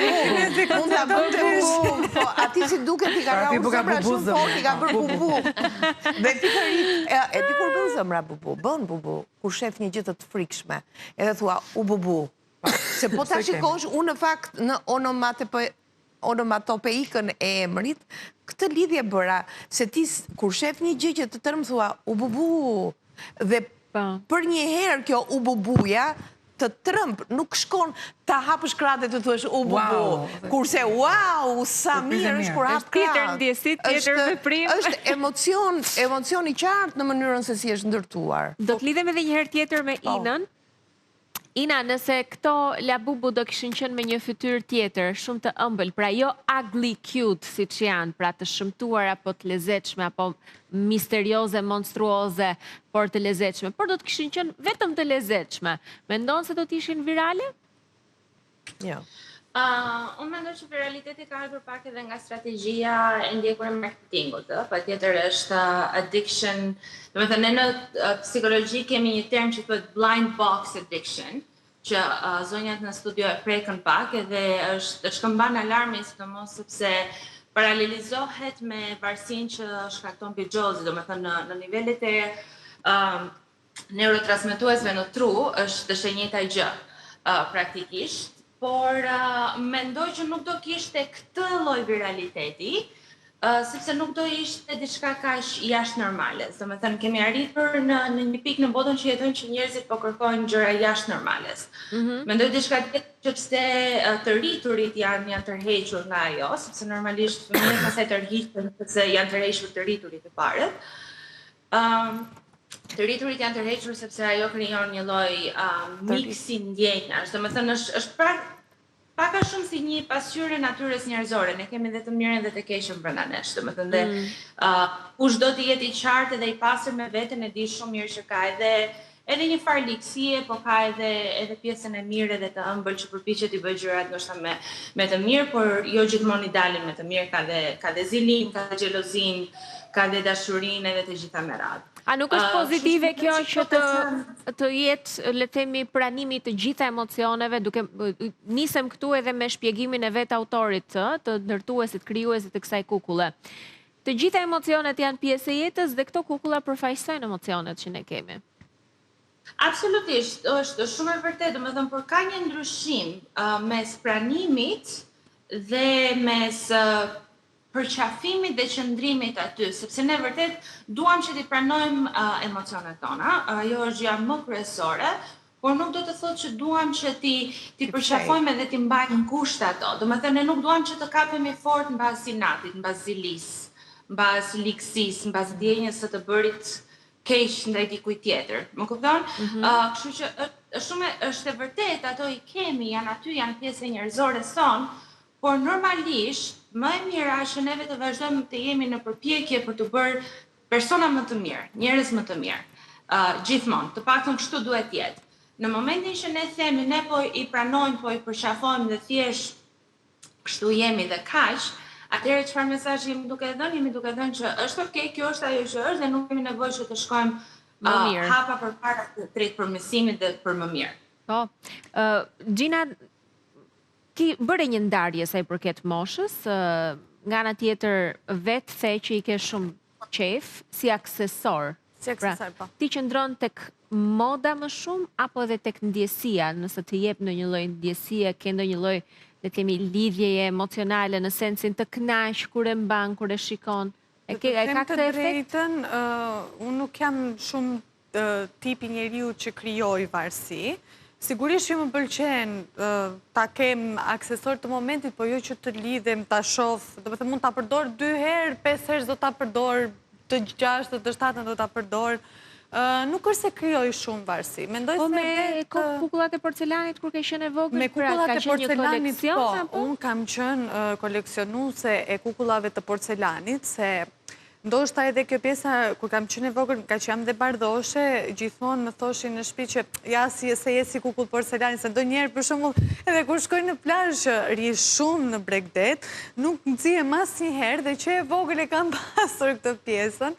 Speaker 3: mund ta bënte bubu, po ati si duket i ka rrahur zemra shumë fort, i ka bërë bubu. Dhe pikërisht, e di kur bën zemra bubu, bën bubu, kur shef një gjë të frikshme, edhe thua u bubu. Se po ta shikosh, unë në fakt në onomatopeikën e emrit, këtë lidhje bëra, se ti kur shef një gjë që të tërmë thua u bubu, dhe për një herë kjo u bubuja të trëmp, nuk shkon ta hapësh kratë të thuesh u bubu, kurse wow, sa mirë është kur hap kratë.
Speaker 1: Tjetër ndjesi, tjetër veprim.
Speaker 3: Është emocion i qartë në mënyrën se si është ndërtuar.
Speaker 1: Do të lidhem edhe një herë tjetër me Inën. Ina, nëse këto Labubu do kishin qenë me një fytyrë tjetër, shumë të ëmbël, pra jo ugly cute si që janë, pra të shëmtuar apo të lezetshme, apo misterioze, monstruoze, por të lezetshme, por do të kishin qenë vetëm të lezetshme. Mendon se do të ishin virale?
Speaker 3: Jo.
Speaker 6: Unë mendoj që viraliteti ka ardhur pak edhe nga strategjia e ndjekur e marketingut, patjetër është addiction. Domethënë ne në psikologji kemi një term që thuhet blind box addiction, që zonjat në studio e prekën pak edhe është shkëmban alarmin, sidomos sepse paralelizohet me varësinë që shkakton pigjozi, domethënë në nivelet e neurotransmetuesve në tru është e njëjta gjë praktikisht. Por mendoj që nuk do kishte këtë lloj viraliteti, sepse nuk do ishte diçka kaq jashtë normales. Domethënë kemi arritur në një pikë në botën që jetojnë që njerëzit po kërkojnë gjëra jashtë normales. Mendoj diçka tjetër që pse të rriturit janë tërhequr nga ajo, sepse normalisht fëmijët pastaj tërhiqen sepse janë tërhequr të rriturit të parët. Të rriturit janë tërhequr sepse ajo krijon një lloj miksi ndjenjash. Domethënë është pak a shumë si një pasqyrë e natyrës njerëzore. Ne kemi dhe të mirën dhe të keqen brenda nesh. Domethënë kush do të jetë i qartë dhe i pastër me veten e di shumë mirë që ka edhe një farë likësie, po ka edhe pjesën e mirë dhe të ëmbël që përpiqet i bëjë gjërat ndoshta me të mirë, por jo gjithmonë i dalin me të mirë, ka dhe zilin, ka dhe xhelozin, ka dhe dashurinë edhe të gjitha me radhë.
Speaker 1: A nuk është pozitive kjo që të jetë, le të themi, pranimi të gjitha emocioneve, duke nisem këtu edhe me shpjegimin e vet autorit, të ndërtuesit, krijuesit të kësaj kukulle. Të gjitha emocionet janë pjesë e jetës dhe këto kukulla përfaqësojnë emocionet që ne kemi.
Speaker 6: Absolutisht, është shumë e vërtetë, domethënë por ka një ndryshim mes pranimit dhe mes përqafimit dhe qëndrimit aty, sepse ne vërtet duam që t'i pranojmë emocionet tona, ajo është gjë më kryesore, por nuk do të thotë që duam që ti përqafojmë dhe ti mbajmë ngushtë ato. Domethënë ne nuk duam që të kapemi fort mbas inatit, mbas zilisë, mbas likësisë, mbas ndjenjes së të bërit keq ndaj dikujt tjetër. Më kupton? Kështu që është e vërtetë, ato i kemi, janë aty, janë pjesë njerëzore son, por normalisht më e mira që neve të vazhdojmë të jemi në përpjekje për të bërë persona më të mirë, njerëz më të mirë. Gjithmonë, të paktën kështu duhet jetë. Në momentin që ne themi, ne po i pranojmë, po i përqafojmë dhe thjesht kështu jemi dhe kaq, atëherë çfarë mesazhi jemi duke dhënë që është okay, kjo është ajo që është dhe nuk kemi nevojë që të shkojmë hapa përpara të drejt përmirësimit dhe për më mirë.
Speaker 1: Po, Gjina, ti bëre një ndarje sa i përket moshës, nga ana tjetër vetë the që i ke shumë qef si aksesor.
Speaker 7: Si aksesor, po.
Speaker 1: Ti qëndron tek moda më shumë apo edhe tek ndjesia, nëse të jep ndonjë lloj ndjesie, ke ndonjë lloj le të themi lidhjeje emocionale në sensin të kënaq kur e mban, kur e shikon. E ka këtë efekt?
Speaker 7: Unë nuk jam shumë tipi njeriu që krijoj varësi. Sigurisht që më pëlqen ta kem aksesor të momentit, po jo që të lidhem, ta shoh, do të thënë mund ta përdor 2 herë, 5 herë do ta përdor, të 6, të 7 do ta përdor. Nuk është se krijoj shumë varësi. Mendoj se
Speaker 1: me kukullat e porcelanit kur ke qenë e vogël,
Speaker 7: me kukullat e porcelanit, po, unë kam qenë koleksionuese e kukullave të porcelanit, se ndoshta edhe kjo pjesa, kur kam qenë e vogël, ka që jam dhe bardhoshe, gjithmonë më thoshin në shtëpi që ja se je si kukull porcelanit, se ndonjëherë për shembull, edhe kur shkoj në plazh, ri shumë në Bregdet, nuk nxjihem asnjëherë dhe që e vogël e kam pasur këtë pjesën,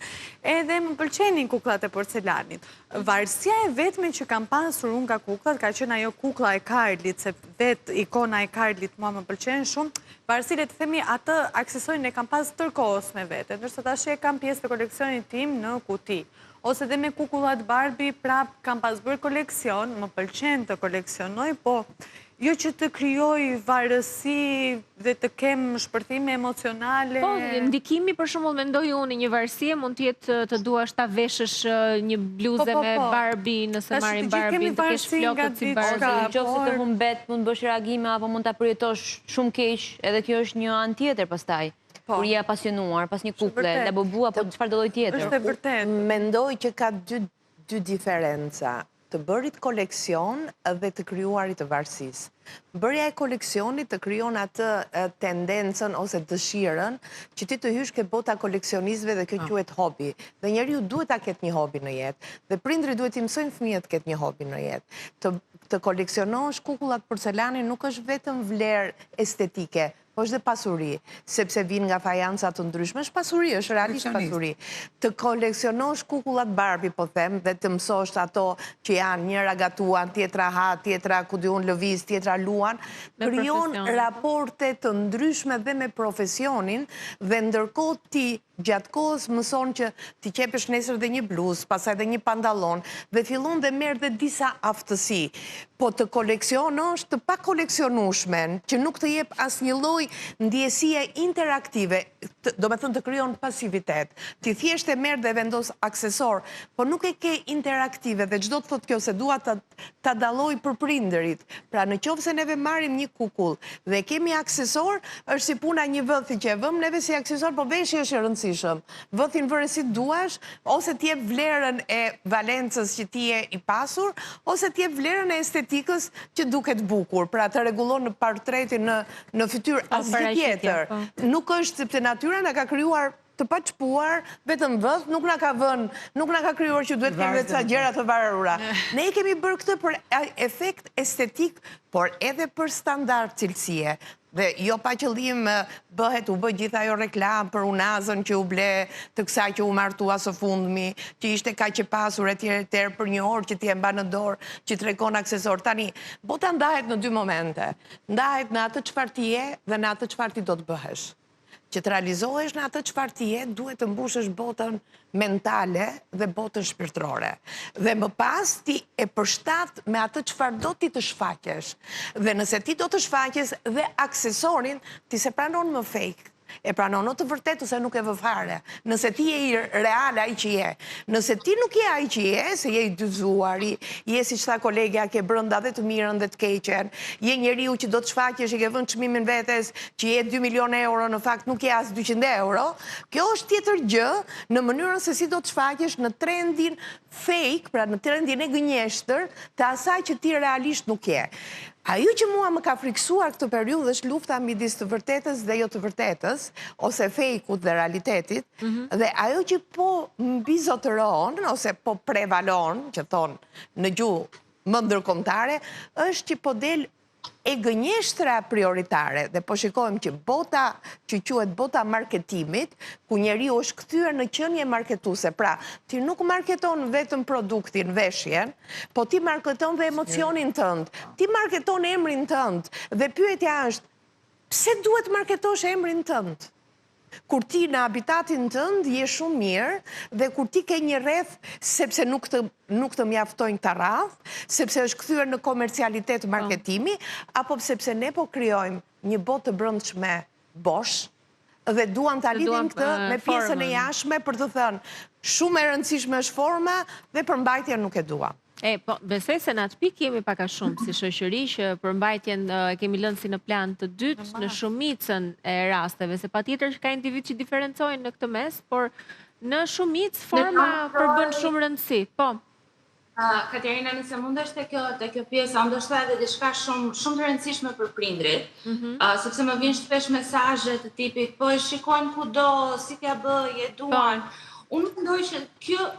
Speaker 7: edhe më pëlqenin kukullat e porcelanit. Varësia e vetme që kam pasur unë nga kukullat ka qenë ajo kuklla e Karlit, se vetë ikona e Karlit mua më pëlqen shumë. Varësi le të themi atë aksesorin e kam pas tërkohës me vete, ndërsa tash e kam pjesë të koleksionit tim në kuti. Ose dhe me kukullat Barbie, prap kam pas bërë koleksion, më pëlqen të koleksionoj, po jo që të krijoj varësi dhe të kem shpërthime emocionale.
Speaker 1: Po, ndikimi për shembull mendoj unë një varësie mund të jetë të duash ta veshësh një bluzë me Barbie, nëse marrim Barbie, të kesh flokët si Barbie.
Speaker 5: Nëse të humbet, mund bësh reagime apo mund ta përjetosh shumë keq, edhe kjo është një anë tjetër pastaj. Kur je apasionuar pas një kukle, labubu apo çfarë do lloj tjetër.
Speaker 7: Është e vërtetë.
Speaker 3: Mendoj që ka dy diferenca. Të bërit koleksion dhe të krijuarit të varësisë. Bërja e koleksionit të krijon atë tendencën ose dëshirën që ti të hysh ke bota koleksionistëve dhe kjo quhet hobi. Dhe njeriu duhet ta ketë një hobi në jetë. Dhe prindrit duhet i mësojnë fëmijët të ketë një hobi në jetë. Të koleksionosh kukullat porcelani nuk është vetëm vlerë estetike, po është dhe pasuri, sepse vinë nga fajanca të ndryshme, është pasuri, është realisht pasuri. Të koleksionosh kukullat Barbie, po them, dhe të mësosh ato që janë njëra gatuan, tjetra ha, tjetra ku diun lëviz, tjetra luan, krijon raporte të ndryshme dhe me profesionin, dhe ndërkohë ti gjatë kohës mëson që ti qepesh nesër dhe një bluzë, pastaj dhe një pantallon, dhe fillon dhe merr dhe disa aftësi. Po të koleksionosh të pa koleksionueshmen, që nuk të jep asnjë lloj ndjesie interaktive, do me thënë të krijon pasivitet. Ti thjesht e merr dhe vendos aksesor, po nuk e ke interaktive dhe çdo të thotë kjo se dua ta dalloj për prindërit. Pra në qoftë se neve marrim një kukull dhe kemi aksesor, është si puna një vëthi që e vëm neve si aksesor, po veshje është e rëndësishëm. Vëthin vëre si duash, ose t'jep vlerën e valencës që ti je i pasur, ose t'jep vlerën e estetikës që duket bukur, pra të rregullon në portretin në fytyrë asgjë tjetër. Nuk është sepse natyra na ka krijuar të paçpuar, vetëm vëth, nuk na ka krijuar që duhet kemi ca gjëra të varura. Ne i kemi bërë këtë për efekt estetik, por edhe për standard cilësie. Dhe jo pa qëllim u bë gjitha ajo reklam për unazën që u ble të kësaj që u martua së fundmi, që ishte kaq e pasur etj për një orë që ti e mban në dorë, që tregon aksesor. Tani, bota ndahet në 2 momente. Ndahet në atë çfarë ti je dhe në atë çfarë ti do të bëhesh. që të realizohesh në atë çfarë ti je, duhet të mbushësh botën mentale dhe botën shpirtërore. Dhe më pas ti e përshtat me atë çfarë do ti të shfaqesh. Dhe nëse ti do të shfaqesh dhe aksesorin, ti se pranon më fake. E pranon në të vërtet ose nuk e vë fare. Nëse ti je i real ai që je. Nëse ti nuk je ai që je, se je i dyzuar, je si tha kolegja, ke brenda dhe të mirën dhe të keqen, je njeriu që do të shfaqesh, i ke vënë çmimin vetes që je 2 milion euro, në fakt nuk je as 200 euro. Kjo është tjetër gjë në mënyrën se si do të shfaqesh në trendin fake, pra në trendin e gënjeshtër të asaj që ti realisht nuk je. Ajo që mua më ka friksuar këtë periudhë është lufta midis të vërtetës dhe jo të vërtetës, ose fejkut dhe realitetit, dhe ajo që po mbizotëron, ose po prevalon, që thonë në gjuhë më ndërkombëtare, është që po del e gënjeshtra prioritare, dhe po shikojmë që bota që quhet bota marketimit, ku njeriu është kthyer në qenie marketuese. Pra, ti nuk marketon vetëm produktin, veshjen, po ti marketon dhe emocionin tënd. Ti marketon emrin tënd dhe pyetja është, pse duhet marketosh emrin tënd? Kur ti në habitatin tënd je shumë mirë dhe kur ti ke një rreth sepse nuk të mjaftojnë të radh, sepse është kthyer në komercialitet marketimi, apo sepse ne po krijojmë një botë të brendshme bosh dhe duam ta lidhim këtë me pjesën e jashtme për të thënë shumë e rëndësishme është forma dhe përmbajtja nuk e dua.
Speaker 1: Po, besoj se në atë pikë jemi pak a shumë si shoqëri që përmbajtjen kemi lënë si në plan të dytë në shumicën e rasteve, se patjetër që ka individ që diferencojnë në këtë mes, por në shumicë forma përbën shumë rëndësi. Po.
Speaker 6: Katerina, nëse mundesh te kjo pjesa, ndoshta edhe diçka shumë të rëndësishme për prindrit, sepse më vijnë shpesh mesazhe të tipit, po e shikojnë kudo, si t'ja bëj, e duan. Unë mendoj që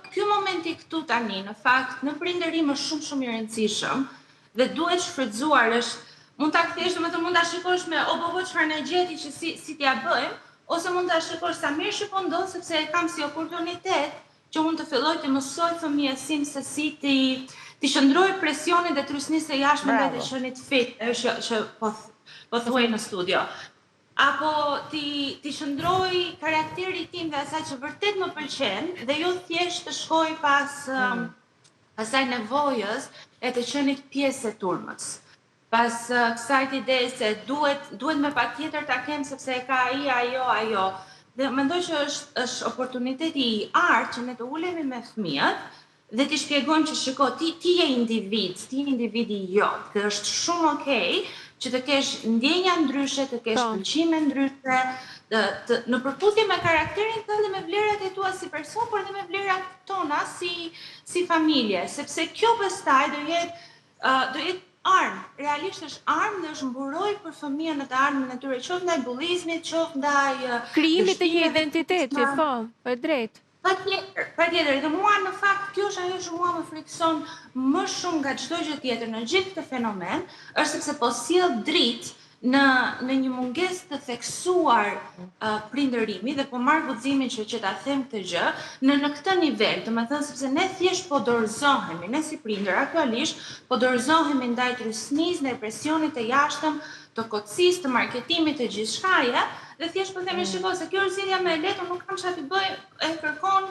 Speaker 6: kjo momenti këtu tani, në fakt, në prindërim është shumë i rëndësishëm dhe duhet shfrytzuar, mund ta kthesh, domethënë mund ta shikosh me o çfarë na gjeti që si t'ja bëjmë, ose mund ta shikosh sa mirë që po ndodh sepse e kam si oportunitet që unë të filloj të mësoj fëmijësin se si ti shndroj presionin dhe trysnisë së jashtme dhe të qenit fit, që po thuaj në studio. Apo ti shndroj karakteri tim dhe asaj që vërtet më pëlqen dhe jo thjesht të shkoj pas asaj nevojës e të qenit pjesë e turmës. Pas kësaj ide se duhet me patjetër ta kem sepse e ka ai, ajo. Dhe mendoj që është oportuniteti i artë që ne të ulemi me fëmijët dhe t'i shpjegojmë që shiko, ti je individi jot, dhe është shumë okej që të kesh ndjenja ndryshe, të kesh pëlqime ndryshe, në përputhje me karakterin tënd dhe me vlerat e tua si person, por edhe me vlerat tona si familje, sepse kjo pastaj do jetë armë, realisht është armë dhe është mburoj për fëmijën në të armën e tyre, qoftë ndaj bullizmit, qoftë ndaj
Speaker 1: krijimit të një identiteti, po e drejtë.
Speaker 6: Patjetër, dhe mua në fakt kjo është ajo që mua më frikson më shumë nga çdo gjë tjetër në gjithë këtë fenomen, është sepse po sjell dritë në një mungesë të theksuar prindërimi dhe po marr guximin që ta them këtë gjë në këtë nivel, domethënë sepse ne thjesht po dorëzohemi, ne si prindër aktualisht po dorëzohemi ndaj trysnisë, ndaj presionit të jashtëm, të kotësisë, të marketimit, të gjithçkaje, dhe thjesht po themi shiko se kjo është zgjidhja më e lehtë, nuk kam çfarë të bëj, e kërkon,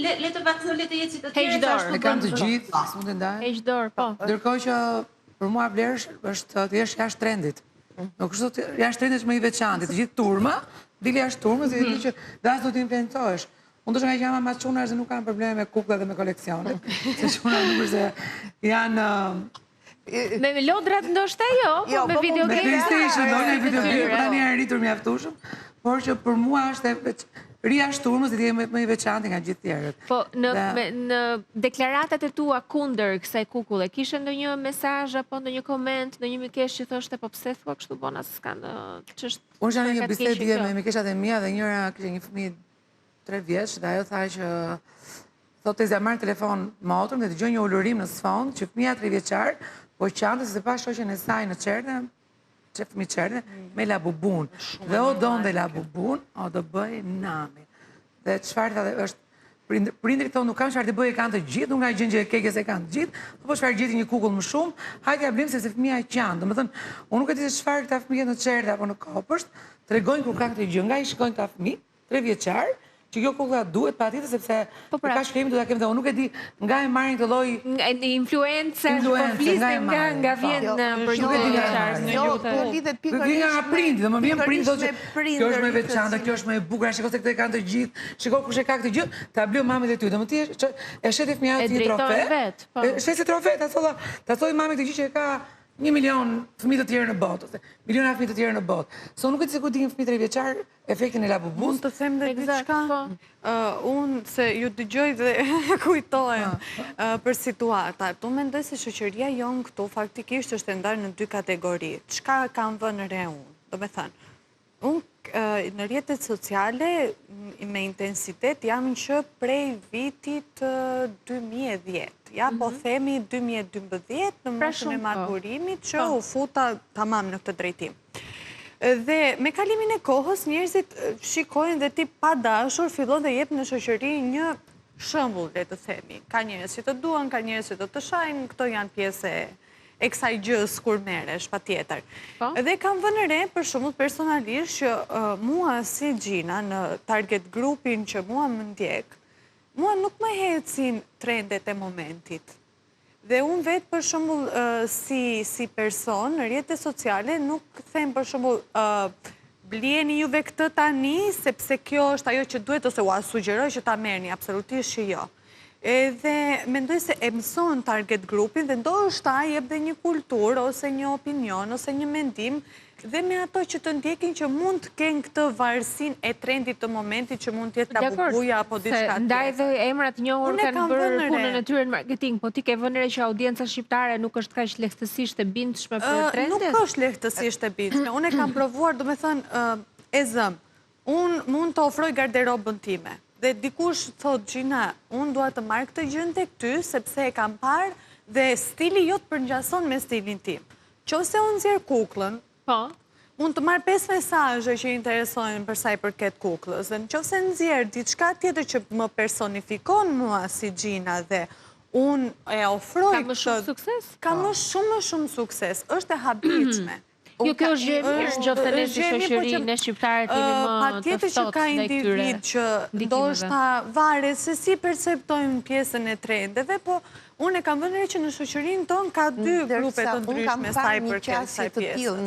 Speaker 6: le të vazhdoj, le të jetë si të tjerë,
Speaker 4: ashtu e kanë të gjithë, s'mund të ndajnë.
Speaker 1: Heq dorë, po.
Speaker 4: Ndërkohë që për mua vlerësh është të jesh jashtë trendit. Nuk është të jashtë trendit më i veçantë, të gjithë turma, dili jashtë turmës dhe di që das do të inventohesh. Unë të shka që jama mas qunar se nuk kanë probleme me kukla dhe me koleksionet, se qunar nuk është janë...
Speaker 1: Me lodrat ndoshta jo, me videogame.
Speaker 4: Me PlayStation, me videogame, për tani janë rritur mjaftueshëm, por që për mua është rria shturmës dhe më i veçantë nga gjithë tjerët.
Speaker 1: Po, në deklaratat e tua kundër kësaj kukulle, kishe ndonjë mesazh apo ndonjë koment, ndonjë mikesh që thoshte po pse thua kështu bona se s'ka ç'është.
Speaker 4: Unë jam në një bisedë dje me mikeshat e mia dhe njëra kishte një fëmijë 3 vjeç dhe ajo tha që thotë se marr telefon motrën dhe dëgjoi një ulurim në sfond që fëmia 3 vjeçar po qante se pa shoqen e saj në çerdhe, që fëmijë çerdhe me labubun. Dhe o donte labubun, o do bëj nami. Dhe çfarë tha është prindrit thonë nuk kanë çfarë të bëjë, kanë të gjithë, nuk nga gjën që kekes e kanë të gjithë, apo çfarë gjeti një kukull më shumë, hajde ja blim sepse fëmia e qanë. Domethënë, unë nuk e di se çfarë këta fëmijë në çerdhe apo në kopësht, tregojnë kur kanë këtë gjë, nga i shikojnë ka fëmijë 3 vjeçar, që kjo kukulla duhet patjetër sepse ka shkrimi do ta kemi dhe unë nuk e di nga e marrin këtë lloj
Speaker 1: influencer, po flisnim nga vjen për një vjeçar.
Speaker 3: Jo, lidhet pikërisht
Speaker 4: nga prindi, dhe më vjen prindi thotë kjo është më e veçantë, kjo është më e bukur, shikoj se këto e kanë të gjithë, shikoj kush e ka këtë gjë, ta bleu mamit e ty. Domethënë ti e sheti fëmijën ti një trofe. Sheti trofe, ta thoj mamit këtë gjë që e ka 1 milion fëmijë të tjerë në botë, ose miliona fëmijë të tjerë në botë. So nuk e di se ku dinë fëmijë 3 vjeçar efektin e labubus.
Speaker 7: Mund të them dhe diçka. Unë se ju dëgjoj dhe kujtohem për situata. Tu mendoj se shoqëria jon këtu faktikisht është e ndarë në 2 kategori. Çka kam vënë re unë? Do me thënë, unë në rrjetet sociale me intensitet jam që prej vitit 2010. Ja, po themi 2012 në moshën e maturimit që u futa tamam në këtë drejtim. Dhe me kalimin e kohës njerëzit shikojnë dhe ti pa dashur fillon dhe jep në shoqëri një shembull, le të themi. Ka njerëz që të duan, ka njerëz që të shajnë, këto janë pjesë e kësaj gjës kur merresh, patjetër. Dhe kam vënë re për shembull personalisht që mua si Gjina në target grupin që mua më ndjek, mua nuk më hecin trendet e momentit. Dhe unë vetë për shembull si person në rrjetet sociale nuk them për shembull blieni juve këtë tani sepse kjo është ajo që duhet ose ua sugjeroj që ta merrni, absolutisht që jo. Edhe mendoj se e mëson target grupin dhe ndoshta jep dhe një kulturë ose një opinion ose një mendim dhe me ato që të ndjekin që mund të kenë këtë varësin e trendit të momentit që mund t'jetë labubuja apo diçka tjetër.
Speaker 1: Ndaj dhe emrat njohur kanë bërë punën e tyre në marketing, po ti ke vënë re që audienca shqiptare nuk është kaq lehtësisht e bindshme për trendet?
Speaker 7: Nuk është lehtësisht e bindshme. Unë e kam provuar, domethënë, e zëm. Unë mund të ofroj garderobën time. Dhe dikush thot, Gjina, unë dua të marrë këtë gjën tek ty, sepse e kam parë dhe stili jo të përngjason me stilin tim. Qose unë nxjerr kukullën, mund të marrë 5 mesazhe që interesojnë për sa i përket kukullës. Dhe nëse nxjerr diçka tjetër që më personifikon mua si Gjina dhe unë e ofroj
Speaker 1: ka më shumë sukses?
Speaker 7: Ka më shumë sukses. Është e habitshme.
Speaker 1: Jo, kjo është gjë mirë, nëse ne si shoqëri, ne shqiptarët jemi më të
Speaker 7: patjetër që ka individ që ndoshta varet se si perceptojnë pjesën e trendeve, po unë e kam vënë re që në shoqërinë tonë ka 2 grupe të ndryshme sa i përket kësaj pjesës.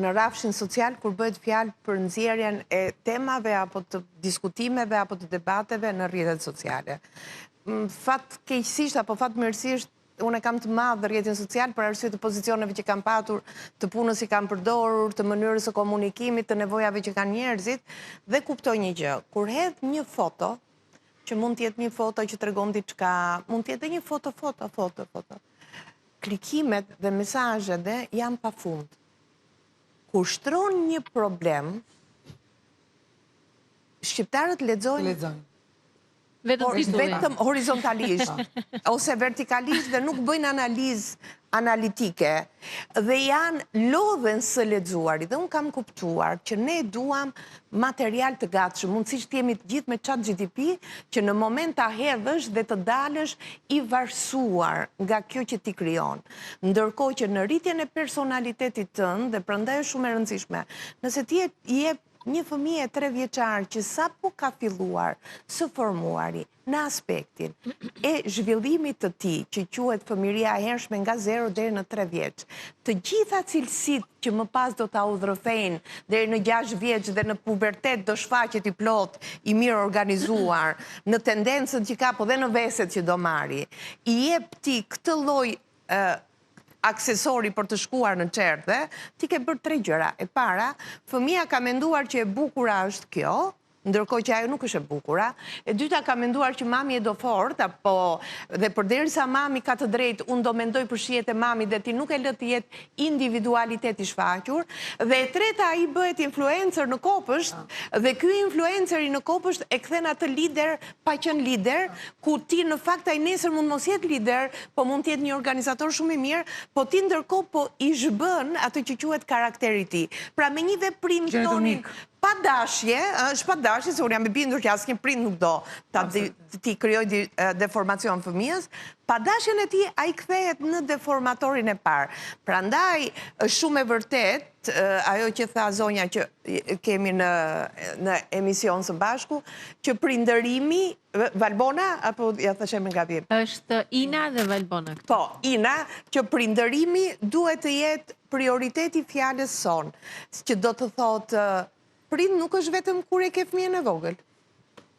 Speaker 3: Në rafshin social, kur bëhet fjalë për nxjerrjen e temave apo të diskutimeve apo të debateve në rrjetet sociale. Fat keqësisht apo fat mirësisht unë e kam të madhë rrjetin social për arsye të pozicioneve që kam patur, të punës që kam përdorur, të mënyrës së komunikimit, të nevojave që kanë njerëzit, dhe kuptoj një gjë. Kur hedh një foto, që mund të jetë një foto që tregon diçka, mund të jetë një foto. Klikimet dhe mesazhet janë pafund. Kur shtron një problem, shqiptarët lexojnë vetëm horizontalisht ose vertikalisht dhe nuk bëjnë analizë analitike dhe janë lodhen së lexuarit. Dhe unë kam kuptuar që ne duam material të gatshëm, mundësisht të jemi të gjithë me ChatGPT që në moment ta hedhësh dhe të dalësh i varësuar nga kjo që ti krijon. Ndërkohë që në rritjen e personalitetit tënd dhe prandaj është shumë e rëndësishme, nëse ti jep një fëmijë 3 vjeçar që sapo ka filluar së formuari në aspektin e zhvillimit të tij, që quhet fëmijëria e hershme nga 0 deri në 3 vjeç, të gjitha cilësitë që më pas do ta udhërthejnë deri në 6 vjeç dhe në pubertet do shfaqet i plot, i mirë organizuar, në tendencën që ka, po dhe në veset që do marri, i jep ti këtë lloj aksesori për të shkuar në çerdhe, ti ke bërë 3 gjëra. E para, fëmia ka menduar që e bukura është kjo, ndërkohë që ajo nuk është e bukura. E dyta, ka menduar që mami e do fort, apo dhe përderisa mami ka të drejtë, unë do mendoj për shijet e mami dhe ti nuk e lë të jetë individualitet i shfaqur. Dhe e treta, ai bëhet influencer në kopësht dhe ky influenceri në kopësht e kthen atë lider pa qenë lider, ku ti në fakt ai nesër mund mos jetë lider, po mund të jetë një organizator shumë i mirë, po ti ndërkohë po i zhbën atë që quhet karakteri i tij. Pra me një veprim tonin Pa dashje, është pa dashje, se unë jam i bindur që asnjë prind nuk do ti krijoj deformacion fëmijës, pa dashjen e tij ai kthehet në deformatorin e parë. Prandaj është shumë e vërtet ajo që tha zonja që kemi në emision së bashku, që prindërimi Valbona apo ja thashë me gabim?
Speaker 1: Është Ina dhe Valbona.
Speaker 3: Po, Ina, që prindërimi duhet të jetë prioriteti fjalës son, që do të thotë prind nuk është vetëm kur e ke fëmijën e vogël.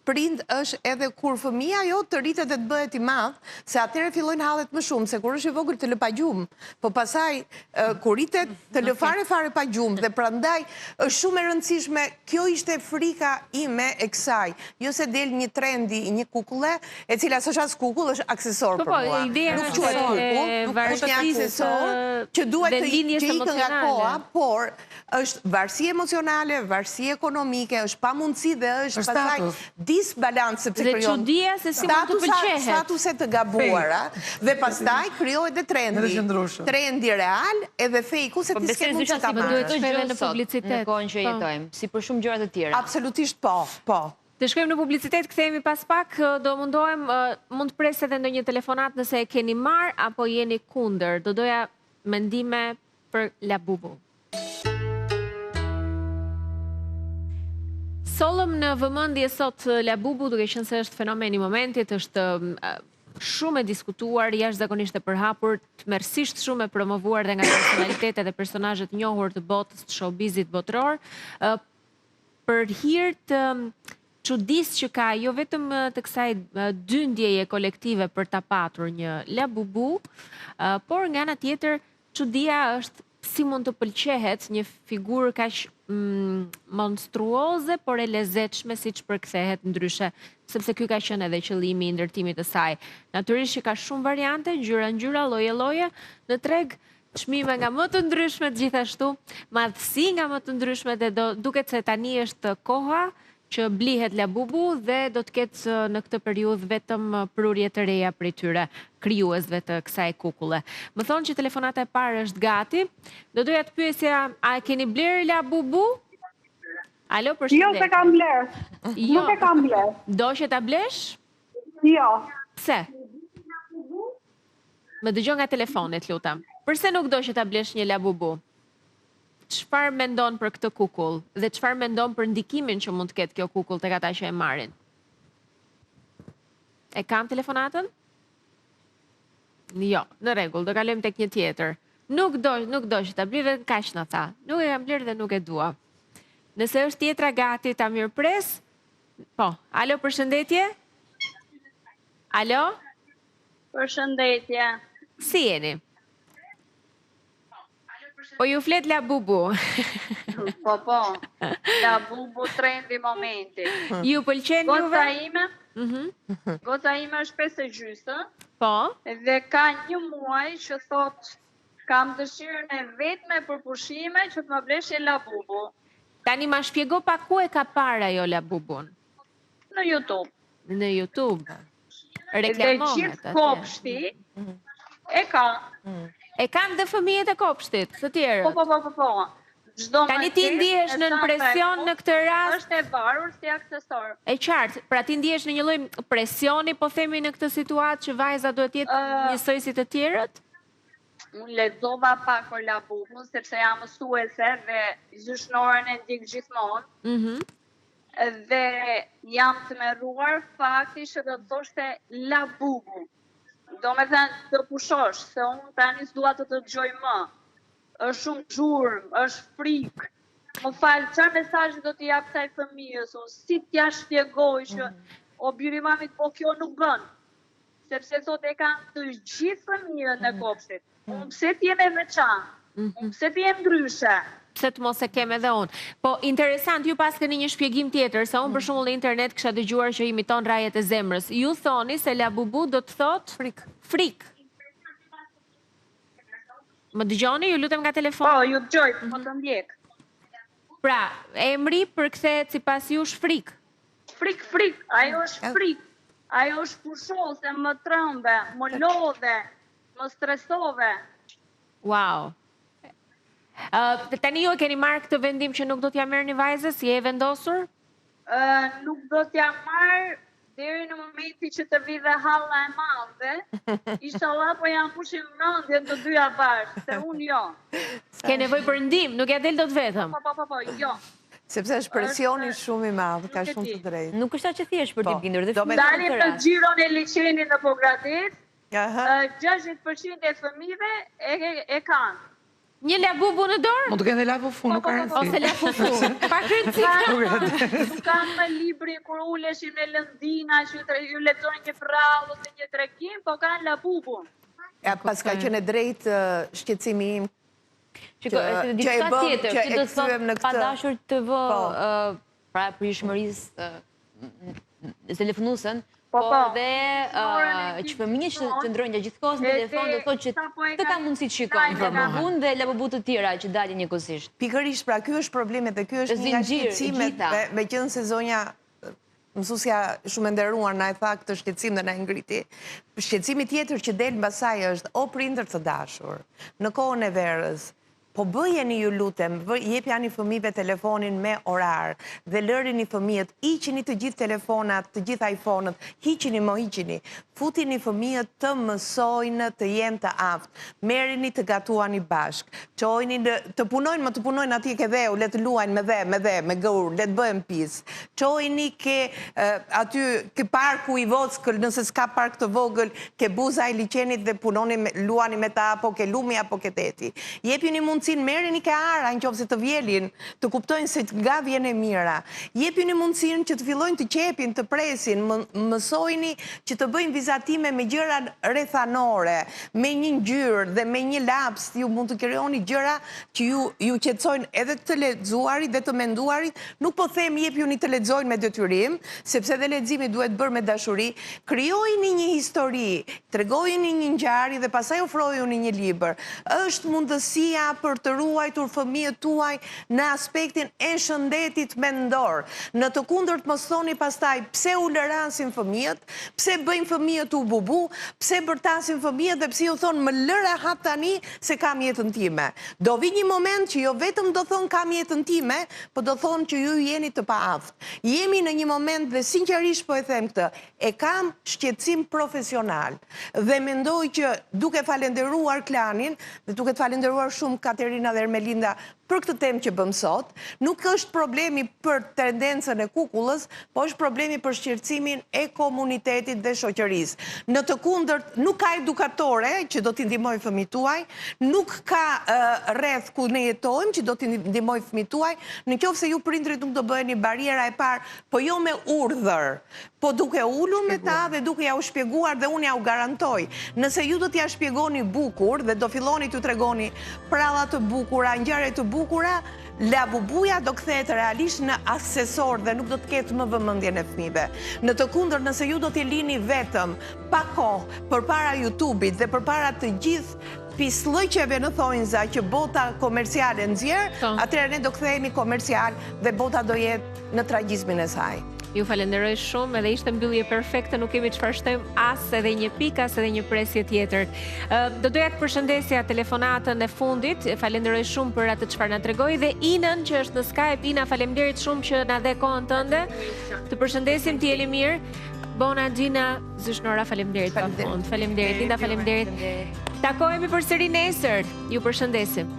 Speaker 3: Prind është edhe kur fëmija jo të rritet dhe të bëhet i madh, se atëherë fillojnë hallet më shumë, se kur është i vogël të lë pa gjumë, po pasaj kur rritet të lë fare pa gjumë, dhe prandaj është shumë e rëndësishme, kjo ishte frika ime e kësaj, jo se del një trendi, një kukulle, e cila s'është as kukull, është aksesor për mua. Nuk quhet kukull, nuk është një aksesor që duhet të ikë nga koha, por është varësi emocionale, varësi ekonomike, është pamundësi dhe është pasaj disbalans sepse krijon statuse të gabuara dhe pastaj krijohet dhe trendi real edhe fejku se ti s'ke mundësi ta marrësh.
Speaker 5: Duhet në publicitet në kohën që jetojmë, si për shumë gjëra të tjera.
Speaker 3: Absolutisht po.
Speaker 1: Të shkojmë në publicitet, kthehemi pas pak, do mundohem, mund të pres edhe ndonjë telefonat nëse e keni marr apo jeni kundër. Do doja mendime për Labubu. Sollëm në vëmendje sot Labubu, duke qenë se është fenomen i momentit, është shumë e diskutuar, jashtëzakonisht e përhapur, tmerrsisht shumë e promovuar dhe nga personalitetet dhe personazhet njohur të botës të showbizit botror, për hir të çudisë që ka jo vetëm të kësaj dyndjeje kolektive për ta patur një Labubu, por nga ana tjetër çudia është si mund të pëlqehet një figurë kaq monstruoze, por e lezetshme siç përkthehet ndryshe, sepse ky ka qenë edhe qëllimi i ndërtimit të saj. Natyrisht që ka shumë variante, ngjyra, lloje, në treg, çmime nga më të ndryshmet gjithashtu, madhësi nga më të ndryshmet dhe duket se tani është koha që blihet Labubu dhe do të ketë në këtë periudhë vetëm prurje të reja prej tyre, krijuesve të kësaj kukulle. Më thonë që telefonata e parë është gati. Do doja të pyesja, a keni bler Labubu? Alo, përshëndetje.
Speaker 8: Jo, se kam bler. Nuk e kam bler.
Speaker 1: Do që ta blesh?
Speaker 8: Jo.
Speaker 1: Pse? Më dëgjon nga telefonit, lutem. Përse nuk do që ta blesh një Labubu? Çfarë mendon për këtë kukull dhe çfarë mendon për ndikimin që mund të ketë kjo kukull tek ata që e marrin? E kam telefonatën? Jo, në rregull, do kalojmë tek një tjetër. Nuk do që ta blej dhe kaq na tha. Nuk e kam bler dhe nuk e dua. Nëse është tjetra gati, ta mirëpres. Po, alo, përshëndetje? Alo?
Speaker 8: Përshëndetje.
Speaker 1: Si jeni? Po ju flet Labubu.
Speaker 8: Po. Labubu trendi momenti.
Speaker 1: Ju pëlqen juve?
Speaker 8: Goca ime është 5:30.
Speaker 1: Po.
Speaker 8: Dhe ka një muaj që thot kam dëshirën e vetme për pushime që të më blesh një Labubu.
Speaker 1: Tani ma shpjego pa ku e ka para jo Labubun?
Speaker 8: Në YouTube.
Speaker 1: Në YouTube.
Speaker 8: Dhe gjithë kopshti e ka.
Speaker 1: E kanë dhe fëmijët e kopshtit, të tjerë.
Speaker 8: Po.
Speaker 1: Tani ti ndihesh në presion në këtë rast?
Speaker 8: Është e varur si aksesor.
Speaker 1: E qartë, pra ti ndihesh në një lloj presioni, po themi në këtë situatë që vajza duhet të jetë njësoj si të tjerët?
Speaker 8: Unë lexova pak për Labubun, sepse jam mësuese dhe gjyshnore e ndjek gjithmonë. Dhe jam të merruar fakti që do të thoshte Labubu. Do me thënë të pushosh, se unë tani s'dua të dëgjoj më. Është shumë gjurmë, është frikë. Më falë, çfarë mesazhi do t'i jap kësaj fëmijës, unë si t'ja shpjegoj që o biri mamit, po kjo nuk bën. Sepse sot e kanë të gjithë fëmijët në kopshtit. Unë pse t'jem e veçantë, unë pse t'jem ndryshe.
Speaker 1: Pse të mos e kem edhe unë. Po, interesant, ju pas keni një shpjegim tjetër, sa unë për shembull në internet kisha dëgjuar që imiton rajet e zemrës. Ju thoni se Labubu do të thot frik. Më dëgjoni, ju lutem nga telefon?
Speaker 8: Po, ju dëgjoj, po të ndjek.
Speaker 1: Pra, emri përkthehet sipas jush frik.
Speaker 8: Frik, ajo është frik. Ajo është pushose, më trëmbe, më lodhe, më stresove.
Speaker 1: Wow. Tani ju e keni marrë këtë vendim që nuk do t'ja merrni vajzës, je e vendosur?
Speaker 8: Nuk do t'ja marrë deri në momenti që të vi dhe halla e madhe. Inshallah po janë pushim mendjen të dyja bashkë, se unë jo.
Speaker 1: Ke nevojë për ndim, nuk ja del dot vetëm.
Speaker 8: Po, jo.
Speaker 3: Sepse është presioni shumë i madh, ka shumë të drejtë.
Speaker 5: Nuk është aq e thjeshtë për t'i bindur.
Speaker 8: Dalim në xhiron e liçenit në Pogradec, 60% e fëmijëve e kanë.
Speaker 1: Një labubu në dorë?
Speaker 4: Mund të kenë labubu, nuk ka rëndësi.
Speaker 1: Ose labubu. Pa kryt
Speaker 8: Nuk kanë me libri kur uleshin në lëndina, që ju lexojnë një prallë ose një tregim, po kanë labubu.
Speaker 3: Pas ka qenë drejt shqetësimi im.
Speaker 5: Shiko, është diçka tjetër, që do të thotë pa dashur të vë pra pritshmërisë telefonuesen, po dhe që fëmijët që qëndrojnë gjatë gjithë kohës në telefon do të thotë që të ka mundësi të shikojnë labubun dhe labubu të tjera që dalin njëkohësisht.
Speaker 3: Pikërisht, pra ky është problemi dhe ky është një nga shqetësimet, meqense zonja mësusja shumë e nderuar na e tha këtë shqetësim dhe na e ngriti. Shqetësimi tjetër që del mbasaj është o prindër të dashur, në kohën e verës, po bëjeni ju lutem, jepja një fëmijëve telefonin me orar dhe lërini fëmijët, hiqini të gjithë telefonat, të gjithë iPhone-ët, hiqini, futini fëmijët të mësojnë të jenë të aftë, merrini të gatuani bashk, çojini të punojnë atje ke dheu, le të luajnë me gur, le të bëhen pis. Çojini ke aty ke parku i Vockël, nëse s'ka park të vogël, ke buza i liçenit dhe luani me ta apo ke lumi apo ke teti. Jepini mundësinë, merrini ke ara nëse të vjelin, të kuptojnë se nga vjen e mira. Jepini mundësinë që të fillojnë të qepin, të presin, mësojni që të bëjnë vizatime me gjëra rrethanore, me një ngjyrë dhe me një laps, ju mund të krijoni gjëra që ju qetësojnë edhe të lexuarit dhe të menduarit. Nuk po them jepjuni të lexojnë me detyrim, sepse dhe leximi duhet bërë me dashuri. Krijojini një histori, tregojini një ngjarje dhe pastaj ofrojuni një libër. Është mundësia për të ruajtur fëmijët tuaj në aspektin e shëndetit mendor. Në të kundërt mos thoni pastaj pse u lëransin fëmijët, pse bëjnë fëmijët u bubu, pse bërtasin fëmijët dhe pse ju thonë më lëra hap tani se kam jetën time. Do vi një moment që jo vetëm do thonë kam jetën time, po do thonë që ju jeni të paaftë. Jemi në një moment dhe sinqerisht po e them këtë, e kam shqetësim profesional dhe mendoj që duke falenderuar klanin dhe duke të falenderuar shumë Katerina dhe Ermelinda për këtë temë që bëm sot, nuk është problemi për tendencën e kukullës, po është problemi për shqetësimin e komunitetit dhe shoqërisë. Në të kundërt, nuk ka edukatore që do t'i ndihmojë fëmijët tuaj, nuk ka rreth ku ne jetojmë që do t'i ndihmojë fëmijët tuaj, nëse ju prindrit nuk do bëheni bariera e parë, po jo me urdhër, po duke ulur me ta dhe duke ja u shpjeguar dhe unë ja u garantoj. Nëse ju do t'ja shpjegoni bukur dhe do filloni t'ju tregoni pralla të bukura, ngjarje të bukura, labubuja do kthehet realisht në aksesor dhe nuk do të ketë më vëmendjen e fëmijëve. Në të kundërt, nëse ju do t'i lini vetëm pa kohë përpara YouTube-it dhe përpara të gjithë pislëqeve në thonjza që bota komerciale nxjerr, atëherë ne do kthehemi komercial dhe bota do jetë në tragjizmin e saj.
Speaker 1: Ju falenderoj shumë, edhe ishte mbyllje perfekte, nuk kemi çfarë shtojmë as edhe një pikë, as edhe një presje tjetër. Do doja të përshëndesja telefonatën e fundit, falenderoj shumë për atë çfarë na tregoi dhe Inën që është në Skype. Ina, faleminderit shumë që na dhe kohën tënde. Të përshëndesim, ti jeni mirë. Bona Gjina Zyshnora, faleminderit pa fund. Faleminderit Linda, faleminderit. Takohemi përsëri nesër. Ju përshëndesim.